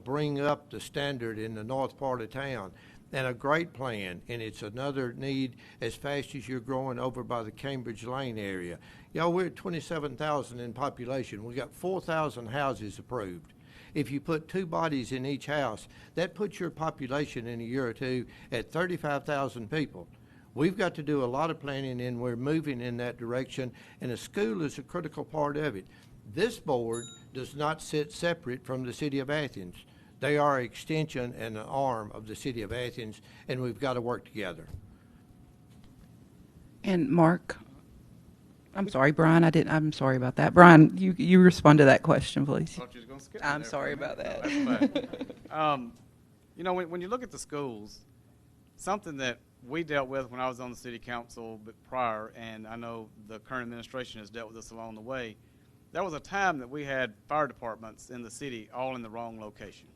C: bring up the standard in the north part of town. And a great plan, and it's another need as fast as you're growing over by the Cambridge Lane area. We're at 27,000 in population. We got 4,000 houses approved. If you put 2 bodies in each house, that puts your population in a year or two at 35,000 people. We've got to do a lot of planning, and we're moving in that direction, and a school is a critical part of it. This board does not sit separate from the city of Athens. They are an extension and an arm of the city of Athens, and we've got to work together.
A: And Mark, I'm sorry, Brian, I'm sorry about that. Brian, you respond to that question, please.
D: I thought you was going to skip me
A: I'm
D: there
A: sorry
D: for a
A: about
D: minute.
A: that.
D: No, that's fine. When you look at the schools, something that we dealt with when I was on the city council prior, and I know the current administration has dealt with this along the way, there was a time that we had fire departments in the city all in the wrong location.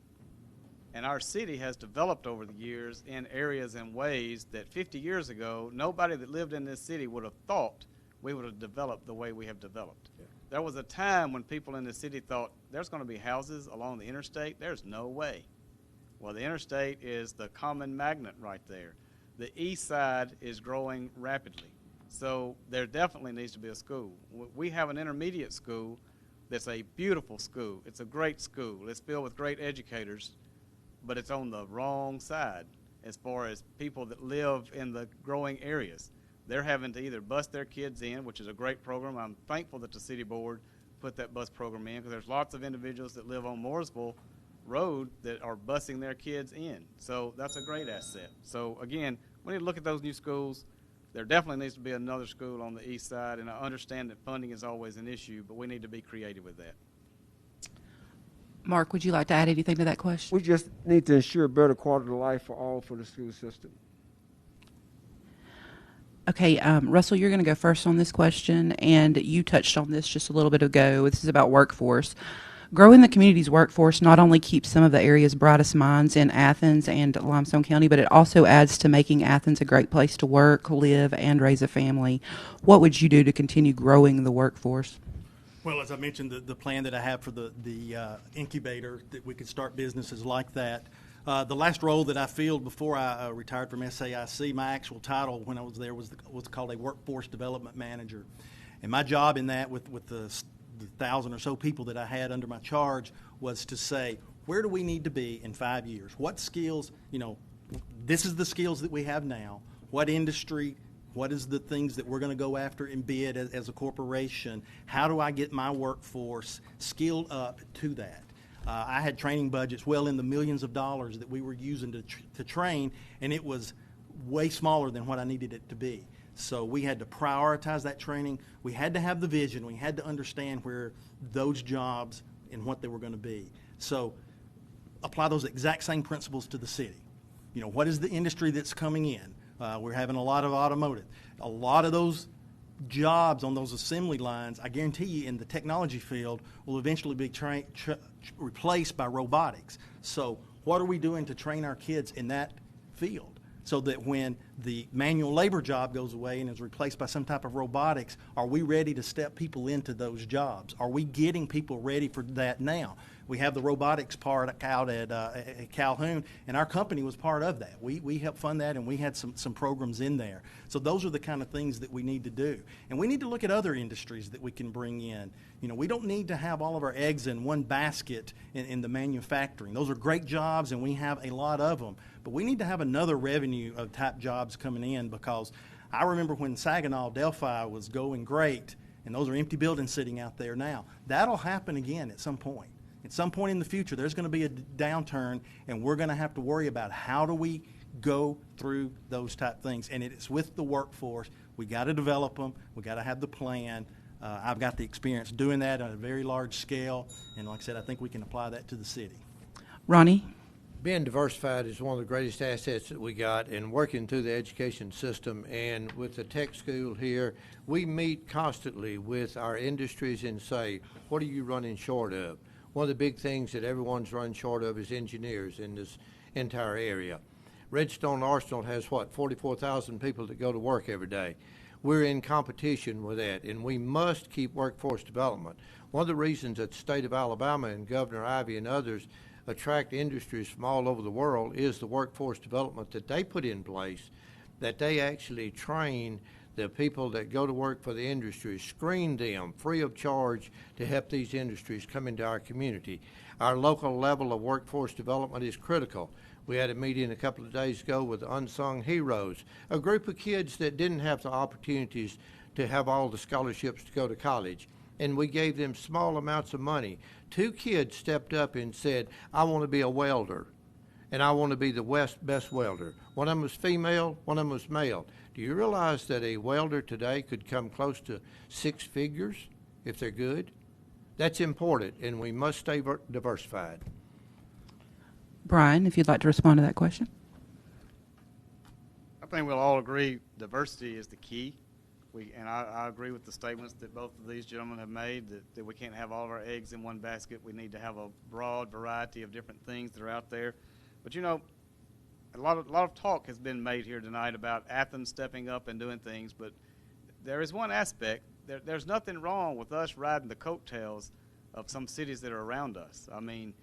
D: And our city has developed over the years in areas and ways that 50 years ago, nobody that lived in this city would have thought we would have developed the way we have developed. There was a time when people in the city thought there's going to be houses along the interstate. There's no way. Well, the interstate is the common magnet right there. The east side is growing rapidly. So there definitely needs to be a school. We have an intermediate school that's a beautiful school. It's a great school. It's filled with great educators, but it's on the wrong side as far as people that live in the growing areas. They're having to either bus their kids in, which is a great program. I'm thankful that the city board put that bus program in, because there's lots of individuals that live on Mooresville Road that are busing their kids in. So that's a great asset. So again, we need to look at those new schools. There definitely needs to be another school on the east side, and I understand that funding is always an issue, but we need to be creative with that.
A: Mark, would you like to add anything to that question?
E: We just need to ensure better quality of life for all for the school system.
A: Okay, Russell, you're going to go first on this question, and you touched on this just a little bit ago. This is about workforce. Growing the community's workforce not only keeps some of the area's brightest minds in Athens and Limestone County, but it also adds to making Athens a great place to work, live, and raise a family. What would you do to continue growing the workforce?
B: Well, as I mentioned, the plan that I have for the incubator, that we could start businesses like that. The last role that I filled before I retired from SAIC, my actual title when I was there was called a workforce development manager. And my job in that with the 1,000 or so people that I had under my charge was to say, where do we need to be in 5 years? What skills, this is the skills that we have now. What industry, what is the things that we're going to go after and bid as a corporation? How do I get my workforce skilled up to that? I had training budgets well in the millions of dollars that we were using to train, and it was way smaller than what I needed it to be. So we had to prioritize that training. We had to have the vision. We had to understand where those jobs and what they were going to be. So apply those exact same principles to the city. What is the industry that's coming in? We're having a lot of automotive. A lot of those jobs on those assembly lines, I guarantee you, in the technology field will eventually be replaced by robotics. So what are we doing to train our kids in that field, so that when the manual labor job goes away and is replaced by some type of robotics, are we ready to step people into those jobs? Are we getting people ready for that now? We have the robotics part out at Calhoun, and our company was part of that. We helped fund that, and we had some programs in there. So those are the kind of things that we need to do. And we need to look at other industries that we can bring in. We don't need to have all of our eggs in one basket in the manufacturing. Those are great jobs, and we have a lot of them. But we need to have another revenue of type jobs coming in, because I remember when Saginaw, Delphi was going great, and those are empty buildings sitting out there now. That'll happen again at some point. At some point in the future, there's going to be a downturn, and we're going to have to worry about how do we go through those type things. And it's with the workforce. We got to develop them. We got to have the plan. I've got the experience doing that on a very large scale, and like I said, I think we can apply that to the city.
A: Ronnie?
C: Being diversified is one of the greatest assets that we got, and working through the education system and with the tech school here, we meet constantly with our industries and say, what are you running short of? One of the big things that everyone's run short of is engineers in this entire area. Redstone Arsenal has, 44,000 people that go to work every day. We're in competition with that, and we must keep workforce development. One of the reasons that the state of Alabama and Governor Ivey and others attract industries from all over the world is the workforce development that they put in place, that they actually train the people that go to work for the industry, screen them free of charge to help these industries come into our community. Our local level of workforce development is critical. We had a meeting a couple of days ago with Unsung Heroes, a group of kids that didn't have the opportunities to have all the scholarships to go to college, and we gave them small amounts of money. 2 kids stepped up and said, I want to be a welder, and I want to be the best welder. One of them was female, one of them was male. Do you realize that a welder today could come close to 6 figures if they're good? That's important, and we must stay diversified.
A: Brian, if you'd like to respond to that question.
D: I think we'll all agree diversity is the key. I agree with the statements that both of these gentlemen have made, that we can't have all of our eggs in one basket. We need to have a broad variety of different things that are out there. But a lot of talk has been made here tonight about Athens stepping up and doing things, but there is one aspect. There's nothing wrong with us riding the coattails of some cities that are around us. I mean,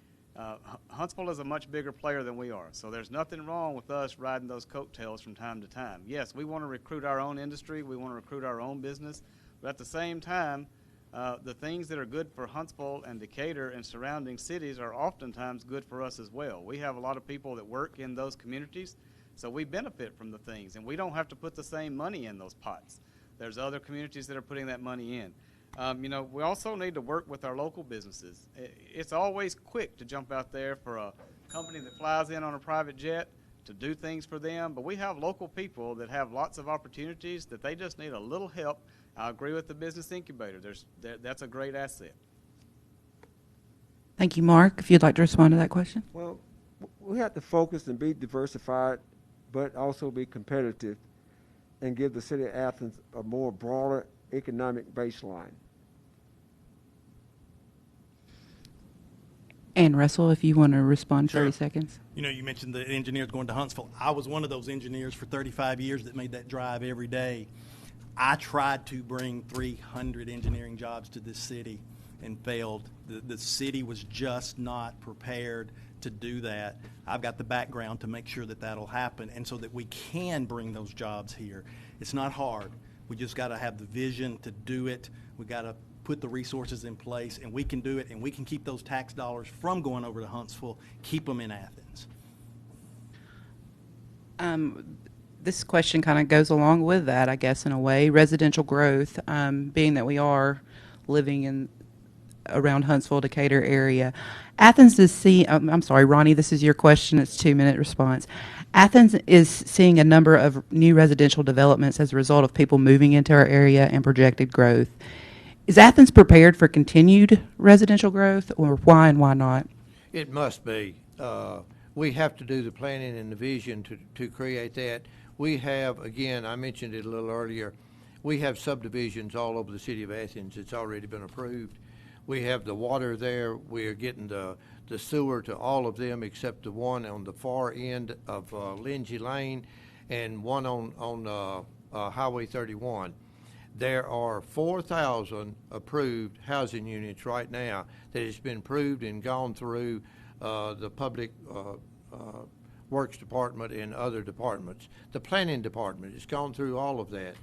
D: Huntsville is a much bigger player than we are, so there's nothing wrong with us riding those coattails from time to time. Yes, we want to recruit our own industry, we want to recruit our own business, but at the same time, the things that are good for Huntsville and Decatur and surrounding cities are oftentimes good for us as well. We have a lot of people that work in those communities, so we benefit from the things, and we don't have to put the same money in those pots. There's other communities that are putting that money in. We also need to work with our local businesses. It's always quick to jump out there for a company that flies in on a private jet to do things for them, but we have local people that have lots of opportunities that they just need a little help. I agree with the business incubator. That's a great asset.
A: Thank you, Mark. If you'd like to respond to that question.
E: Well, we have to focus and be diversified, but also be competitive and give the city of Athens a more broader economic baseline.
A: And Russell, if you want to respond,
B: Sure.
A: 30 seconds.
B: You know, you mentioned the engineers going to Huntsville. I was one of those engineers for 35 years that made that drive every day. I tried to bring 300 engineering jobs to this city and failed. The city was just not prepared to do that. I've got the background to make sure that that'll happen, and so that we can bring those jobs here. It's not hard. We just got to have the vision to do it. We got to put the resources in place, and we can do it, and we can keep those tax dollars from going over to Huntsville, keep them in Athens.
A: This question kind of goes along with that, I guess, in a way. Residential growth, being that we are living in around Huntsville, Decatur area. Athens is seeing, I'm sorry, Ronnie, this is your question. It's 2-minute response. Athens is seeing a number of new residential developments as a result of people moving into our area and projected growth. Is Athens prepared for continued residential growth, or why and why not?
C: It must be. We have to do the planning and the vision to create that. We have, again, I mentioned it a little earlier, we have subdivisions all over the city of Athens. It's already been approved. We have the water there. We are getting the sewer to all of them except the one on the far end of Lindsay Lane and one on Highway 31. There are 4,000 approved housing units right now that has been approved and gone through the Public Works Department and other departments. The Planning Department has gone through all of that.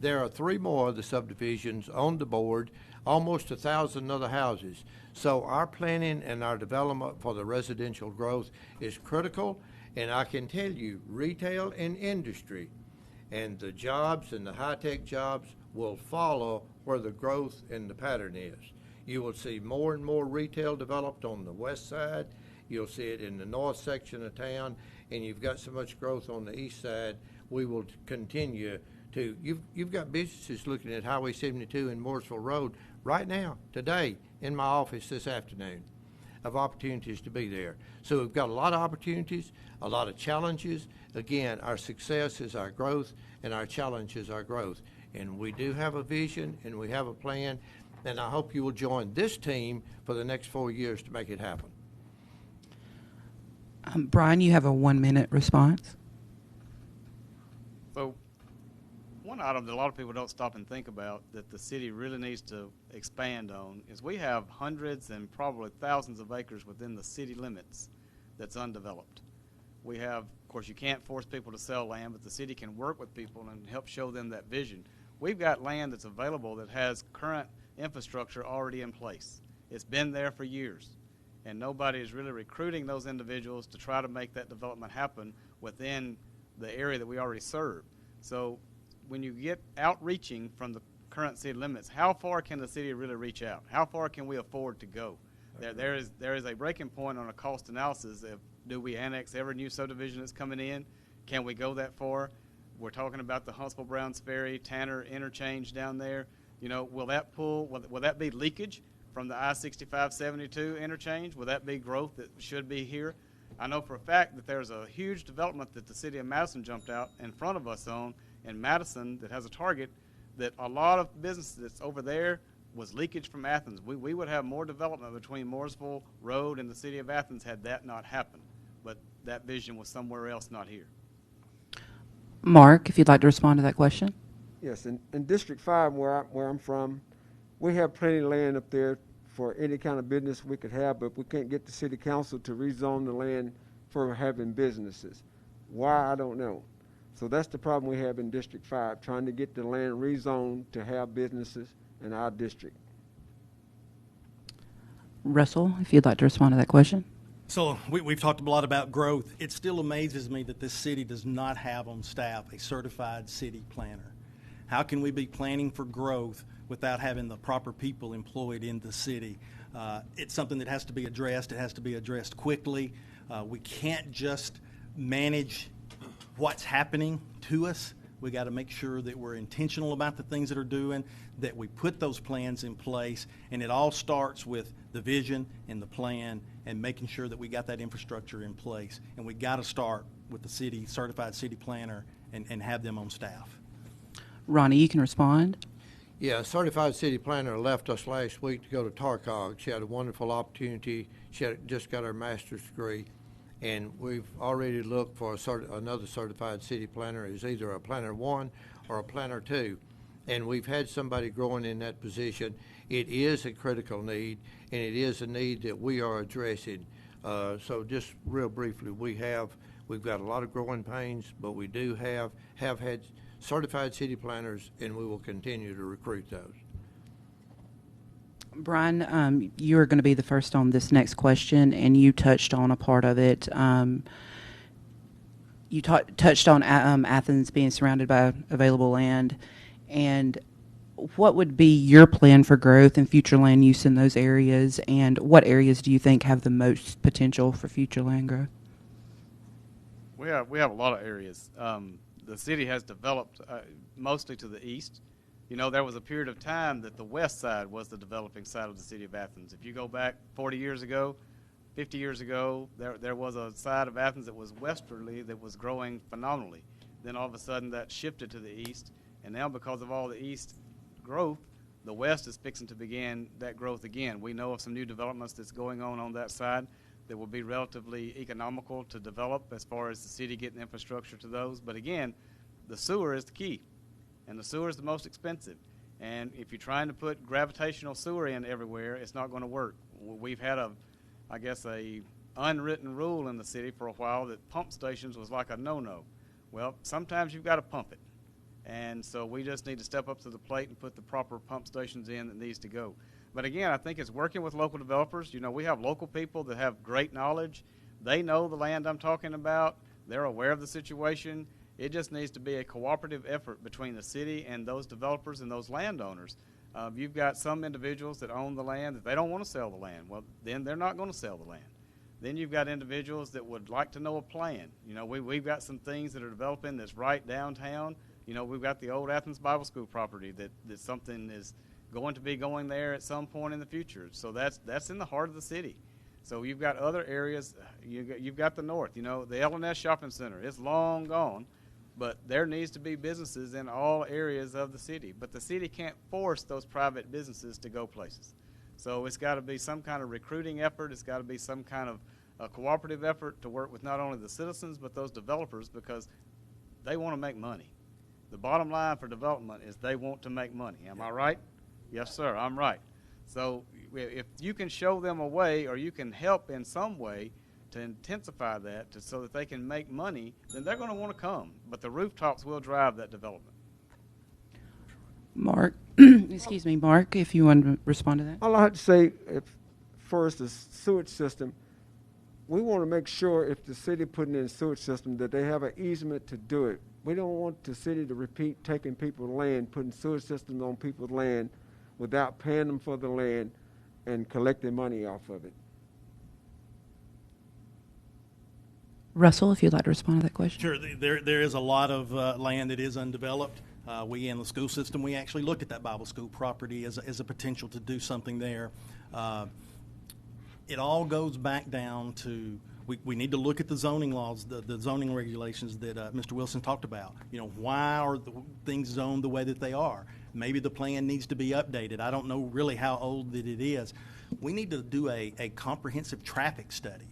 C: There are 3 more of the subdivisions on the board, almost 1,000 other houses. So our planning and our development for the residential growth is critical, and I can tell you, retail and industry and the jobs and the high-tech jobs will follow where the growth and the pattern is. You will see more and more retail developed on the west side. You'll see it in the north section of town, and you've got so much growth on the east side. We will continue to, you've got businesses looking at Highway 72 and Mooresville Road right now, today, in my office this afternoon, of opportunities to be there. So we've got a lot of opportunities, a lot of challenges. Again, our success is our growth, and our challenge is our growth. And we do have a vision, and we have a plan, and I hope you will join this team for the next 4 years to make it happen.
A: Brian, you have a 1-minute response.
D: So one item that a lot of people don't stop and think about that the city really needs to expand on is we have hundreds and probably thousands of acres within the city limits that's undeveloped. We have, of course, you can't force people to sell land, but the city can work with people and help show them that vision. We've got land that's available that has current infrastructure already in place. It's been there for years, and nobody is really recruiting those individuals to try to make that development happen within the area that we already serve. So when you get outreaching from the current city limits, how far can the city really reach out? How far can we afford to go? There is a breaking point on a cost analysis of, do we annex every new subdivision that's coming in? Can we go that far? We're talking about the Huntsville Browns Ferry, Tanner interchange down there. You know, will that be leakage from the I-65-72 interchange? Will that be growth that should be here? I know for a fact that there's a huge development that the city of Madison jumped out in front of us on in Madison that has a target that a lot of business that's over there was leakage from Athens. We would have more development between Mooresville Road and the city of Athens had that not happened. But that vision was somewhere else, not here.
A: Mark, if you'd like to respond to that question.
E: Yes, in District 5, where I'm from, we have plenty of land up there for any kind of business we could have, but we can't get the city council to rezone the land for having businesses. Why, I don't know. So that's the problem we have in District 5, trying to get the land rezoned to have businesses in our district.
A: Russell, if you'd like to respond to that question.
B: So we've talked a lot about growth. It still amazes me that this city does not have on staff a certified city planner. How can we be planning for growth without having the proper people employed in the city? It's something that has to be addressed. It has to be addressed quickly. We can't just manage what's happening to us. We got to make sure that we're intentional about the things that are doing, that we put those plans in place, and it all starts with the vision and the plan and making sure that we got that infrastructure in place. And we got to start with the city certified city planner and have them on staff.
A: Ronnie, you can respond.
C: Yeah, a certified city planner left us last week to go to Tarcog. She had a wonderful opportunity. She had just got her master's degree, and we've already looked for another certified city planner. Is either a planner 1 or a planner 2, and we've had somebody growing in that position. It is a critical need, and it is a need that we are addressing. So just real briefly, we've got a lot of growing pains, but we do have had certified city planners, and we will continue to recruit those.
A: Brian, you are going to be the first on this next question, and you touched on a part of it. You touched on Athens being surrounded by available land, and what would be your plan for growth and future land use in those areas, and what areas do you think have the most potential for future land growth?
D: We have a lot of areas. The city has developed mostly to the east. You know, there was a period of time that the west side was the developing side of the city of Athens. If you go back 40 years ago, 50 years ago, there was a side of Athens that was westerly that was growing phenomenally. Then all of a sudden that shifted to the east, and now because of all the east growth, the west is fixing to begin that growth again. We know of some new developments that's going on that side that will be relatively economical to develop as far as the city getting infrastructure to those. But again, the sewer is the key, and the sewer is the most expensive. And if you're trying to put gravitational sewer in everywhere, it's not going to work. We've had a unwritten rule in the city for a while that pump stations was like a no-no. Well, sometimes you've got to pump it. And so we just need to step up to the plate and put the proper pump stations in that needs to go. But again, I think it's working with local developers. You know, we have local people that have great knowledge. They know the land I'm talking about. They're aware of the situation. It just needs to be a cooperative effort between the city and those developers and those landowners. You've got some individuals that own the land that they don't want to sell the land. Well, then they're not going to sell the land. Then you've got individuals that would like to know a plan. You know, we've got some things that are developing that's right downtown. You know, we've got the old Athens Bible School property that something is going to be going there at some point in the future. So that's in the heart of the city. So you've got other areas. You've got the north. You know, the L&S Shopping Center. It's long gone, but there needs to be businesses in all areas of the city. But the city can't force those private businesses to go places. So it's got to be some kind of recruiting effort. It's got to be some kind of a cooperative effort to work with not only the citizens but those developers, because they want to make money. The bottom line for development is they want to make money. Am I right? Yes, sir, I'm right. So if you can show them a way, or you can help in some way to intensify that so that they can make money, then they're going to want to come. But the rooftops will drive that development.
A: Mark, excuse me, Mark, if you want to respond to that.
E: All I have to say, first, the sewage system, we want to make sure if the city putting in a sewage system that they have an easement to do it. We don't want the city to repeat taking people's land, putting sewage systems on people's land without paying them for the land and collecting money off of it.
A: Russell, if you'd like to respond to that question.
B: Sure. There is a lot of land that is undeveloped. We in the school system, we actually looked at that Bible school property as a potential to do something there. It all goes back down to we need to look at the zoning laws, the zoning regulations that Mr. Wilson talked about. You know, why are the things zoned the way that they are? Maybe the plan needs to be updated. I don't know really how old that it is. We need to do a comprehensive traffic study.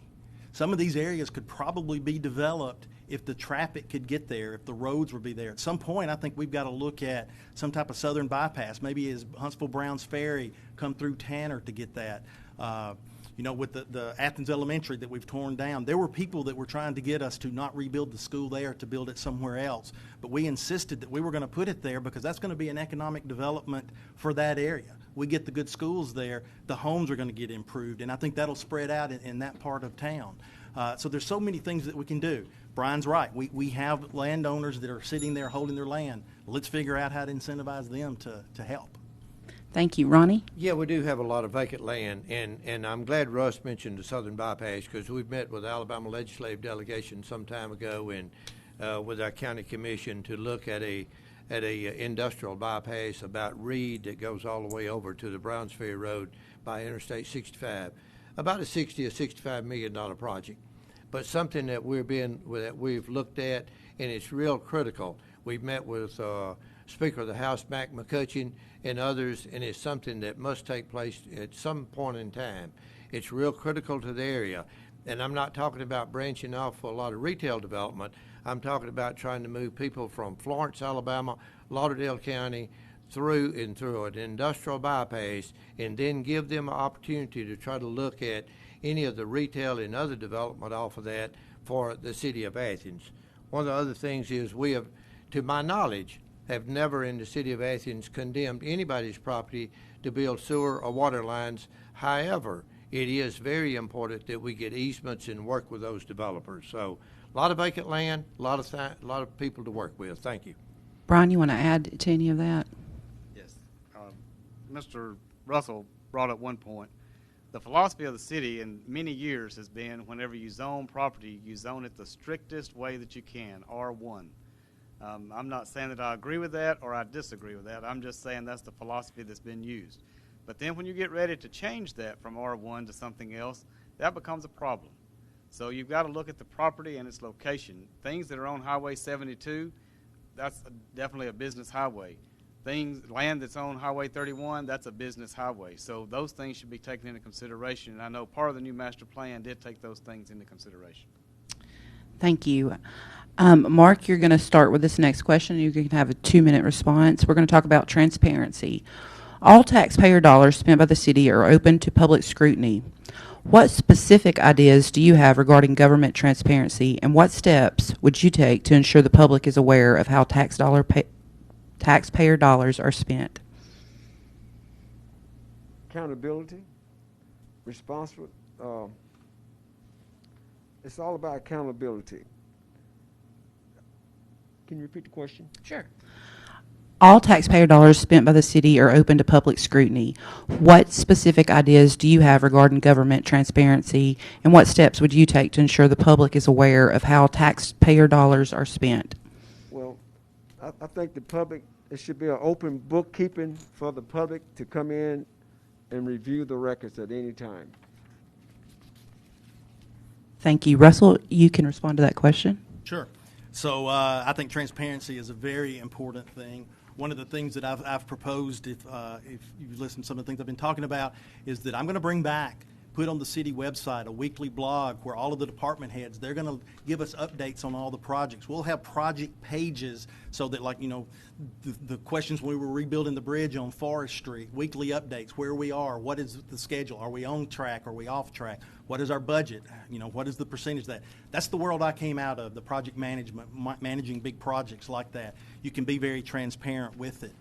B: Some of these areas could probably be developed if the traffic could get there, if the roads would be there. At some point, I think we've got to look at some type of southern bypass. Maybe as Huntsville Browns Ferry come through Tanner to get that. You know, with the Athens Elementary that we've torn down, there were people that were trying to get us to not rebuild the school there, to build it somewhere else. But we insisted that we were going to put it there because that's going to be an economic development for that area. We get the good schools there, the homes are going to get improved, and I think that'll spread out in that part of town. So there's so many things that we can do. Brian's right. We have landowners that are sitting there holding their land. Let's figure out how to incentivize them to help.
A: Thank you. Ronnie?
C: Yeah, we do have a lot of vacant land, and I'm glad Russ mentioned the southern bypass because we've met with the Alabama legislative delegation some time ago and with our county commission to look at a industrial bypass about Reed that goes all the way over to the Browns Ferry Road by Interstate 65. About a $65 million project, but something that we've looked at, and it's real critical. We've met with Speaker of the House, Mac McCutcheon, and others, and it's something that must take place at some point in time. It's real critical to the area, and I'm not talking about branching off for a lot of retail development. I'm talking about trying to move people from Florence, Alabama, Lauderdale County, through an industrial bypass, and then give them an opportunity to try to look at any of the retail and other development off of that for the city of Athens. One of the other things is we have, to my knowledge, have never in the city of Athens condemned anybody's property to build sewer or water lines. However, it is very important that we get easements and work with those developers. So a lot of vacant land, a lot of people to work with. Thank you.
A: Brian, you want to add to any of that?
D: Yes. Mr. Russell brought up one point. The philosophy of the city in many years has been whenever you zone property, you zone it the strictest way that you can, R1. I'm not saying that I agree with that or I disagree with that. I'm just saying that's the philosophy that's been used. But then when you get ready to change that from R1 to something else, that becomes a problem. So you've got to look at the property and its location. Things that are on Highway 72, that's definitely a business highway. Land that's on Highway 31, that's a business highway. So those things should be taken into consideration. And I know part of the new master plan did take those things into consideration.
A: Thank you. Mark, you're going to start with this next question. You can have a 2-minute response. We're going to talk about transparency. All taxpayer dollars spent by the city are open to public scrutiny. What specific ideas do you have regarding government transparency, and what steps would you take to ensure the public is aware of how taxpayer dollars are spent?
E: Accountability, responsible. It's all about accountability. Can you repeat the question?
A: Sure. All taxpayer dollars spent by the city are open to public scrutiny. What specific ideas do you have regarding government transparency, and what steps would you take to ensure the public is aware of how taxpayer dollars are spent?
E: Well, I think the public, it should be an open bookkeeping for the public to come in and review the records at any time.
A: Thank you. Russell, you can respond to that question.
B: Sure. So I think transparency is a very important thing. One of the things that I've proposed, if you listen to some of the things I've been talking about, is that I'm going to bring back, put on the city website, a weekly blog where all of the department heads, they're going to give us updates on all the projects. We'll have project pages so that, like, you know, the questions when we were rebuilding the bridge on Forest Street, weekly updates, where we are, what is the schedule, are we on track, are we off track, what is our budget, you know, what is the percentage of that. That's the world I came out of, the project management, managing big projects like that. You can be very transparent with it.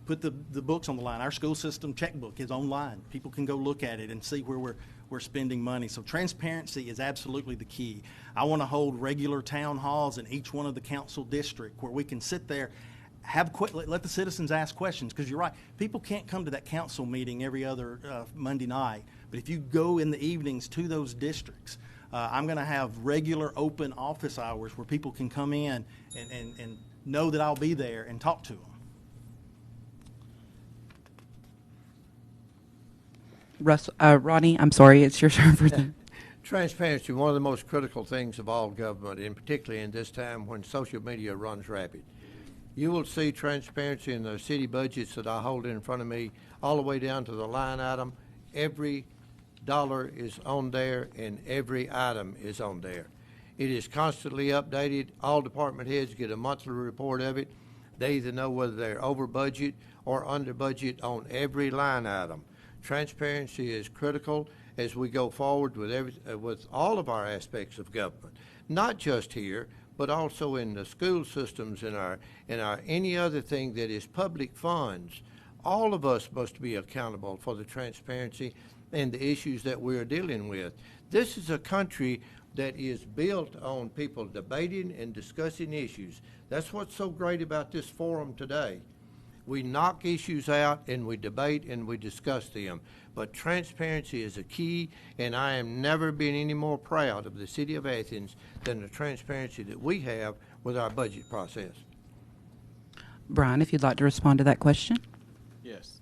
B: Put the books on the line. Our school system checkbook is online. People can go look at it and see where we're spending money. So transparency is absolutely the key. I want to hold regular town halls in each one of the council district where we can sit there, let the citizens ask questions, because you're right. People can't come to that council meeting every other Monday night. But if you go in the evenings to those districts, I'm going to have regular open office hours where people can come in and know that I'll be there and talk to them.
A: Ronnie, I'm sorry, it's your turn for the...
C: Transparency, one of the most critical things of all government, and particularly in this time when social media runs rapid. You will see transparency in the city budgets that I hold in front of me, all the way down to the line item. Every dollar is on there and every item is on there. It is constantly updated. All department heads get a monthly report of it. They either know whether they're over budget or under budget on every line item. Transparency is critical as we go forward with all of our aspects of government, not just here, but also in the school systems, in our any other thing that is public funds. All of us must be accountable for the transparency and the issues that we are dealing with. This is a country that is built on people debating and discussing issues. That's what's so great about this forum today. We knock issues out and we debate and we discuss them. But transparency is a key, and I am never been any more proud of the city of Athens than the transparency that we have with our budget process.
A: Brian, if you'd like to respond to that question.
D: Yes.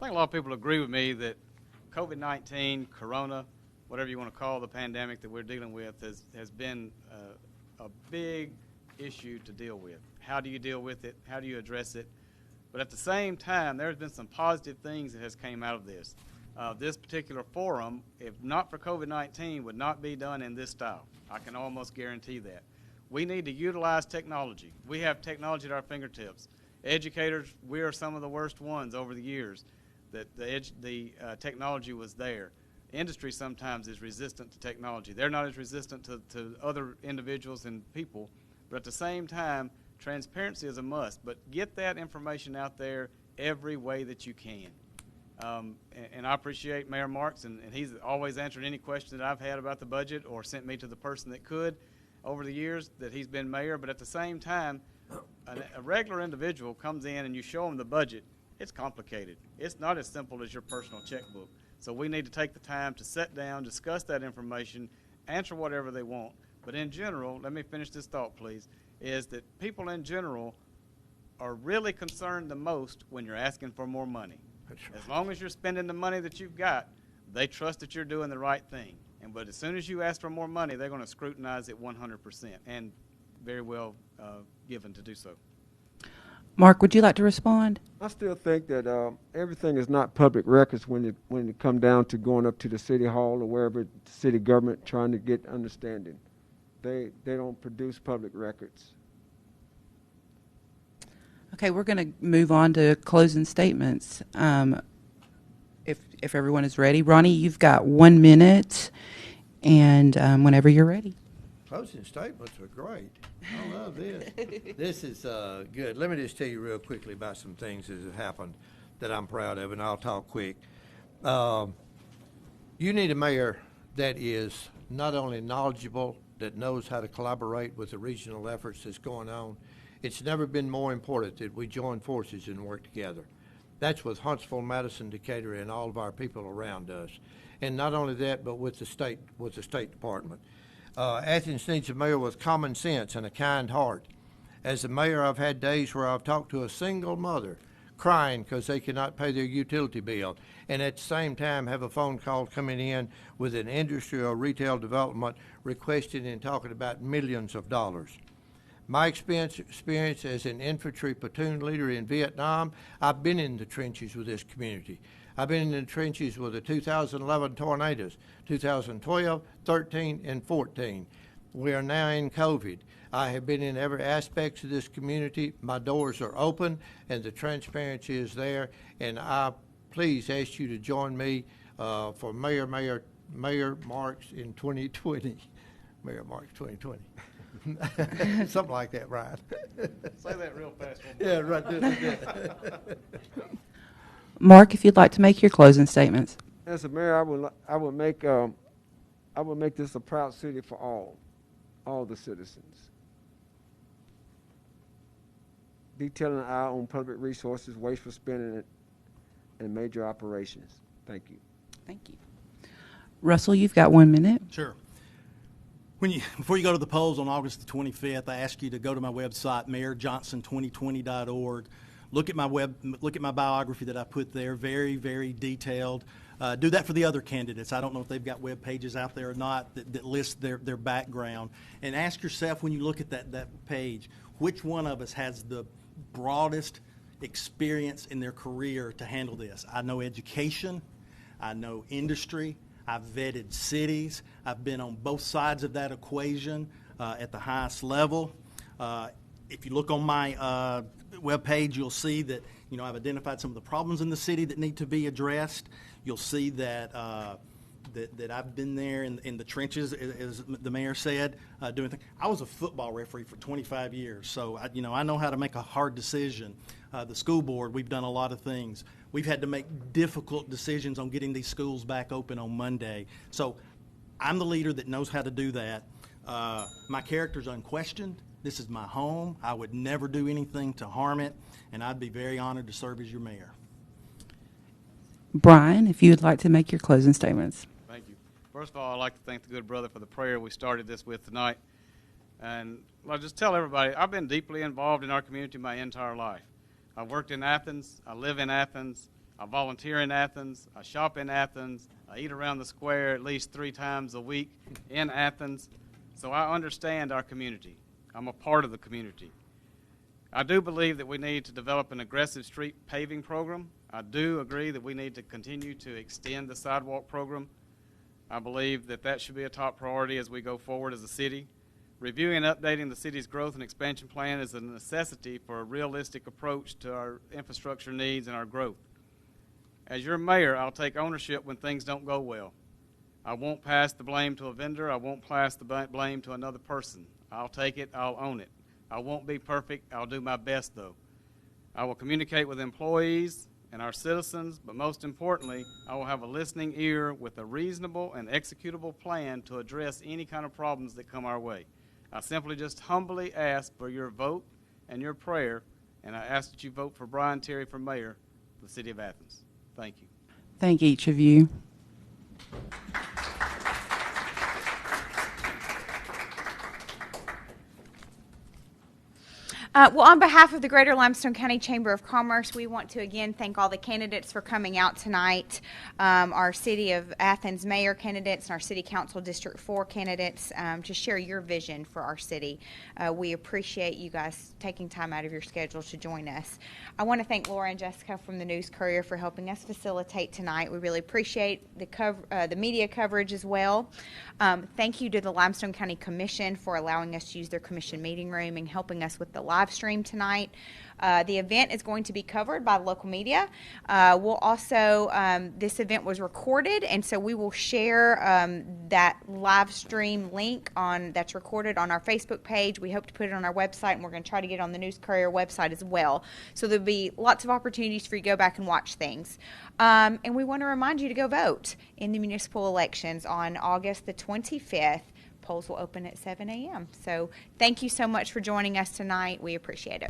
D: I think a lot of people agree with me that COVID-19, Corona, whatever you want to call the pandemic that we're dealing with, has been a big issue to deal with. How do you deal with it? How do you address it? But at the same time, there's been some positive things that has came out of this. This particular forum, if not for COVID-19, would not be done in this style. I can almost guarantee that. We need to utilize technology. We have technology at our fingertips. Educators, we are some of the worst ones over the years that the technology was there. Industry sometimes is resistant to technology. They're not as resistant to other individuals and people, but at the same time, transparency is a must. But get that information out there every way that you can. And I appreciate Mayor Marks, and he's always answered any question that I've had about the budget or sent me to the person that could over the years that he's been mayor. But at the same time, a regular individual comes in and you show them the budget, it's complicated. It's not as simple as your personal checkbook. So we need to take the time to sit down, discuss that information, answer whatever they want. But in general, let me finish this thought, please, is that people in general are really concerned the most when you're asking for more money. As long as you're spending the money that you've got, they trust that you're doing the right thing. But as soon as you ask for more money, they're going to scrutinize it 100%, and very well given to do so.
A: Mark, would you like to respond?
E: I still think that everything is not public records when it come down to going up to the city hall or wherever the city government trying to get understanding. They don't produce public records.
A: Okay, we're going to move on to closing statements. If everyone is ready. Ronnie, you've got 1 minute, and whenever you're ready.
C: Closing statements are great. I love this. This is good. Let me just tell you real quickly about some things that have happened that I'm proud of, and I'll talk quick. You need a mayor that is not only knowledgeable, that knows how to collaborate with the regional efforts that's going on. It's never been more important that we join forces and work together. That's with Huntsville, Madison, Decatur, and all of our people around us. And not only that, but with the State Department. Athens needs a mayor with common sense and a kind heart. As a mayor, I've had days where I've talked to a single mother crying because they cannot pay their utility bill, and at the same time have a phone call coming in with an industry or retail development requesting and talking about millions of dollars. My experience as an infantry platoon leader in Vietnam, I've been in the trenches with this community. I've been in the trenches with the 2011 tornadoes, 2012, 13, and 14. We are now in COVID. I have been in every aspect of this community. My doors are open, and the transparency is there. And I please ask you to join me for Mayor Marks in 2020. Mayor Marks 2020. Something like that, Ryan.
D: Say that real fast.
C: Yeah, right.
A: Mark, if you'd like to make your closing statements.
E: As a mayor, I would make this a proud city for all the citizens. Detailing an eye on public resources, wasteful spending, and major operations. Thank you.
A: Thank you. Russell, you've got 1 minute.
B: Sure. Before you go to the polls on August the 25th, I ask you to go to my website, mayorjohnson2020.org. Look at my biography that I put there, very, very detailed. Do that for the other candidates. I don't know if they've got web pages out there or not that list their background. And ask yourself when you look at that page, which one of us has the broadest experience in their career to handle this? I know education. I know industry. I've vetted cities. I've been on both sides of that equation. at the highest level. If you look on my webpage, you'll see that, you know, I've identified some of the problems in the city that need to be addressed. You'll see that that I've been there in the trenches, as the mayor said, doing things. I was a football referee for 25 years, so you know, I know how to make a hard decision. The school board, we've done a lot of things. We've had to make difficult decisions on getting these schools back open on Monday. So I'm the leader that knows how to do that. My character's unquestioned. This is my home. I would never do anything to harm it, and I'd be very honored to serve as your mayor.
A: Brian, if you would like to make your closing statements.
D: Thank you. First of all, I'd like to thank the good brother for the prayer we started this with tonight. And I'll just tell everybody, I've been deeply involved in our community my entire life. I worked in Athens. I live in Athens. I volunteer in Athens. I shop in Athens. I eat around the square at least 3 times a week in Athens. So I understand our community. I'm a part of the community. I do believe that we need to develop an aggressive street paving program. I do agree that we need to continue to extend the sidewalk program. I believe that that should be a top priority as we go forward as a city. Reviewing and updating the city's growth and expansion plan is a necessity for a realistic approach to our infrastructure needs and our growth. As your mayor, I'll take ownership when things don't go well. I won't pass the blame to a vendor. I won't pass the blame to another person. I'll take it. I'll own it. I won't be perfect. I'll do my best, though. I will communicate with employees and our citizens, but most importantly, I will have a listening ear with a reasonable and executable plan to address any kind of problems that come our way. I simply just humbly ask for your vote and your prayer, and I ask that you vote for Brian Terry for mayor of the city of Athens. Thank you.
A: Thank each of you.
F: Well, on behalf of the Greater Limestone County Chamber of Commerce, we want to again thank all the candidates for coming out tonight. Our City of Athens Mayor candidates and our City Council District 4 candidates to share your vision for our city. We appreciate you guys taking time out of your schedule to join us. I want to thank Lora and Jessica from the News Courier for helping us facilitate tonight. We really appreciate the media coverage as well. Thank you to the Limestone County Commission for allowing us to use their commission meeting room and helping us with the live stream tonight. The event is going to be covered by local media. We'll also, this event was recorded, and so we will share that live stream link that's recorded on our Facebook page. We hope to put it on our website, and we're going to try to get it on the News Courier website as well. So there'll be lots of opportunities for you to go back and watch things. And we want to remind you to go vote in the municipal elections on August the 25th. Polls will open at 7 a.m. So thank you so much for joining us tonight. We appreciate it.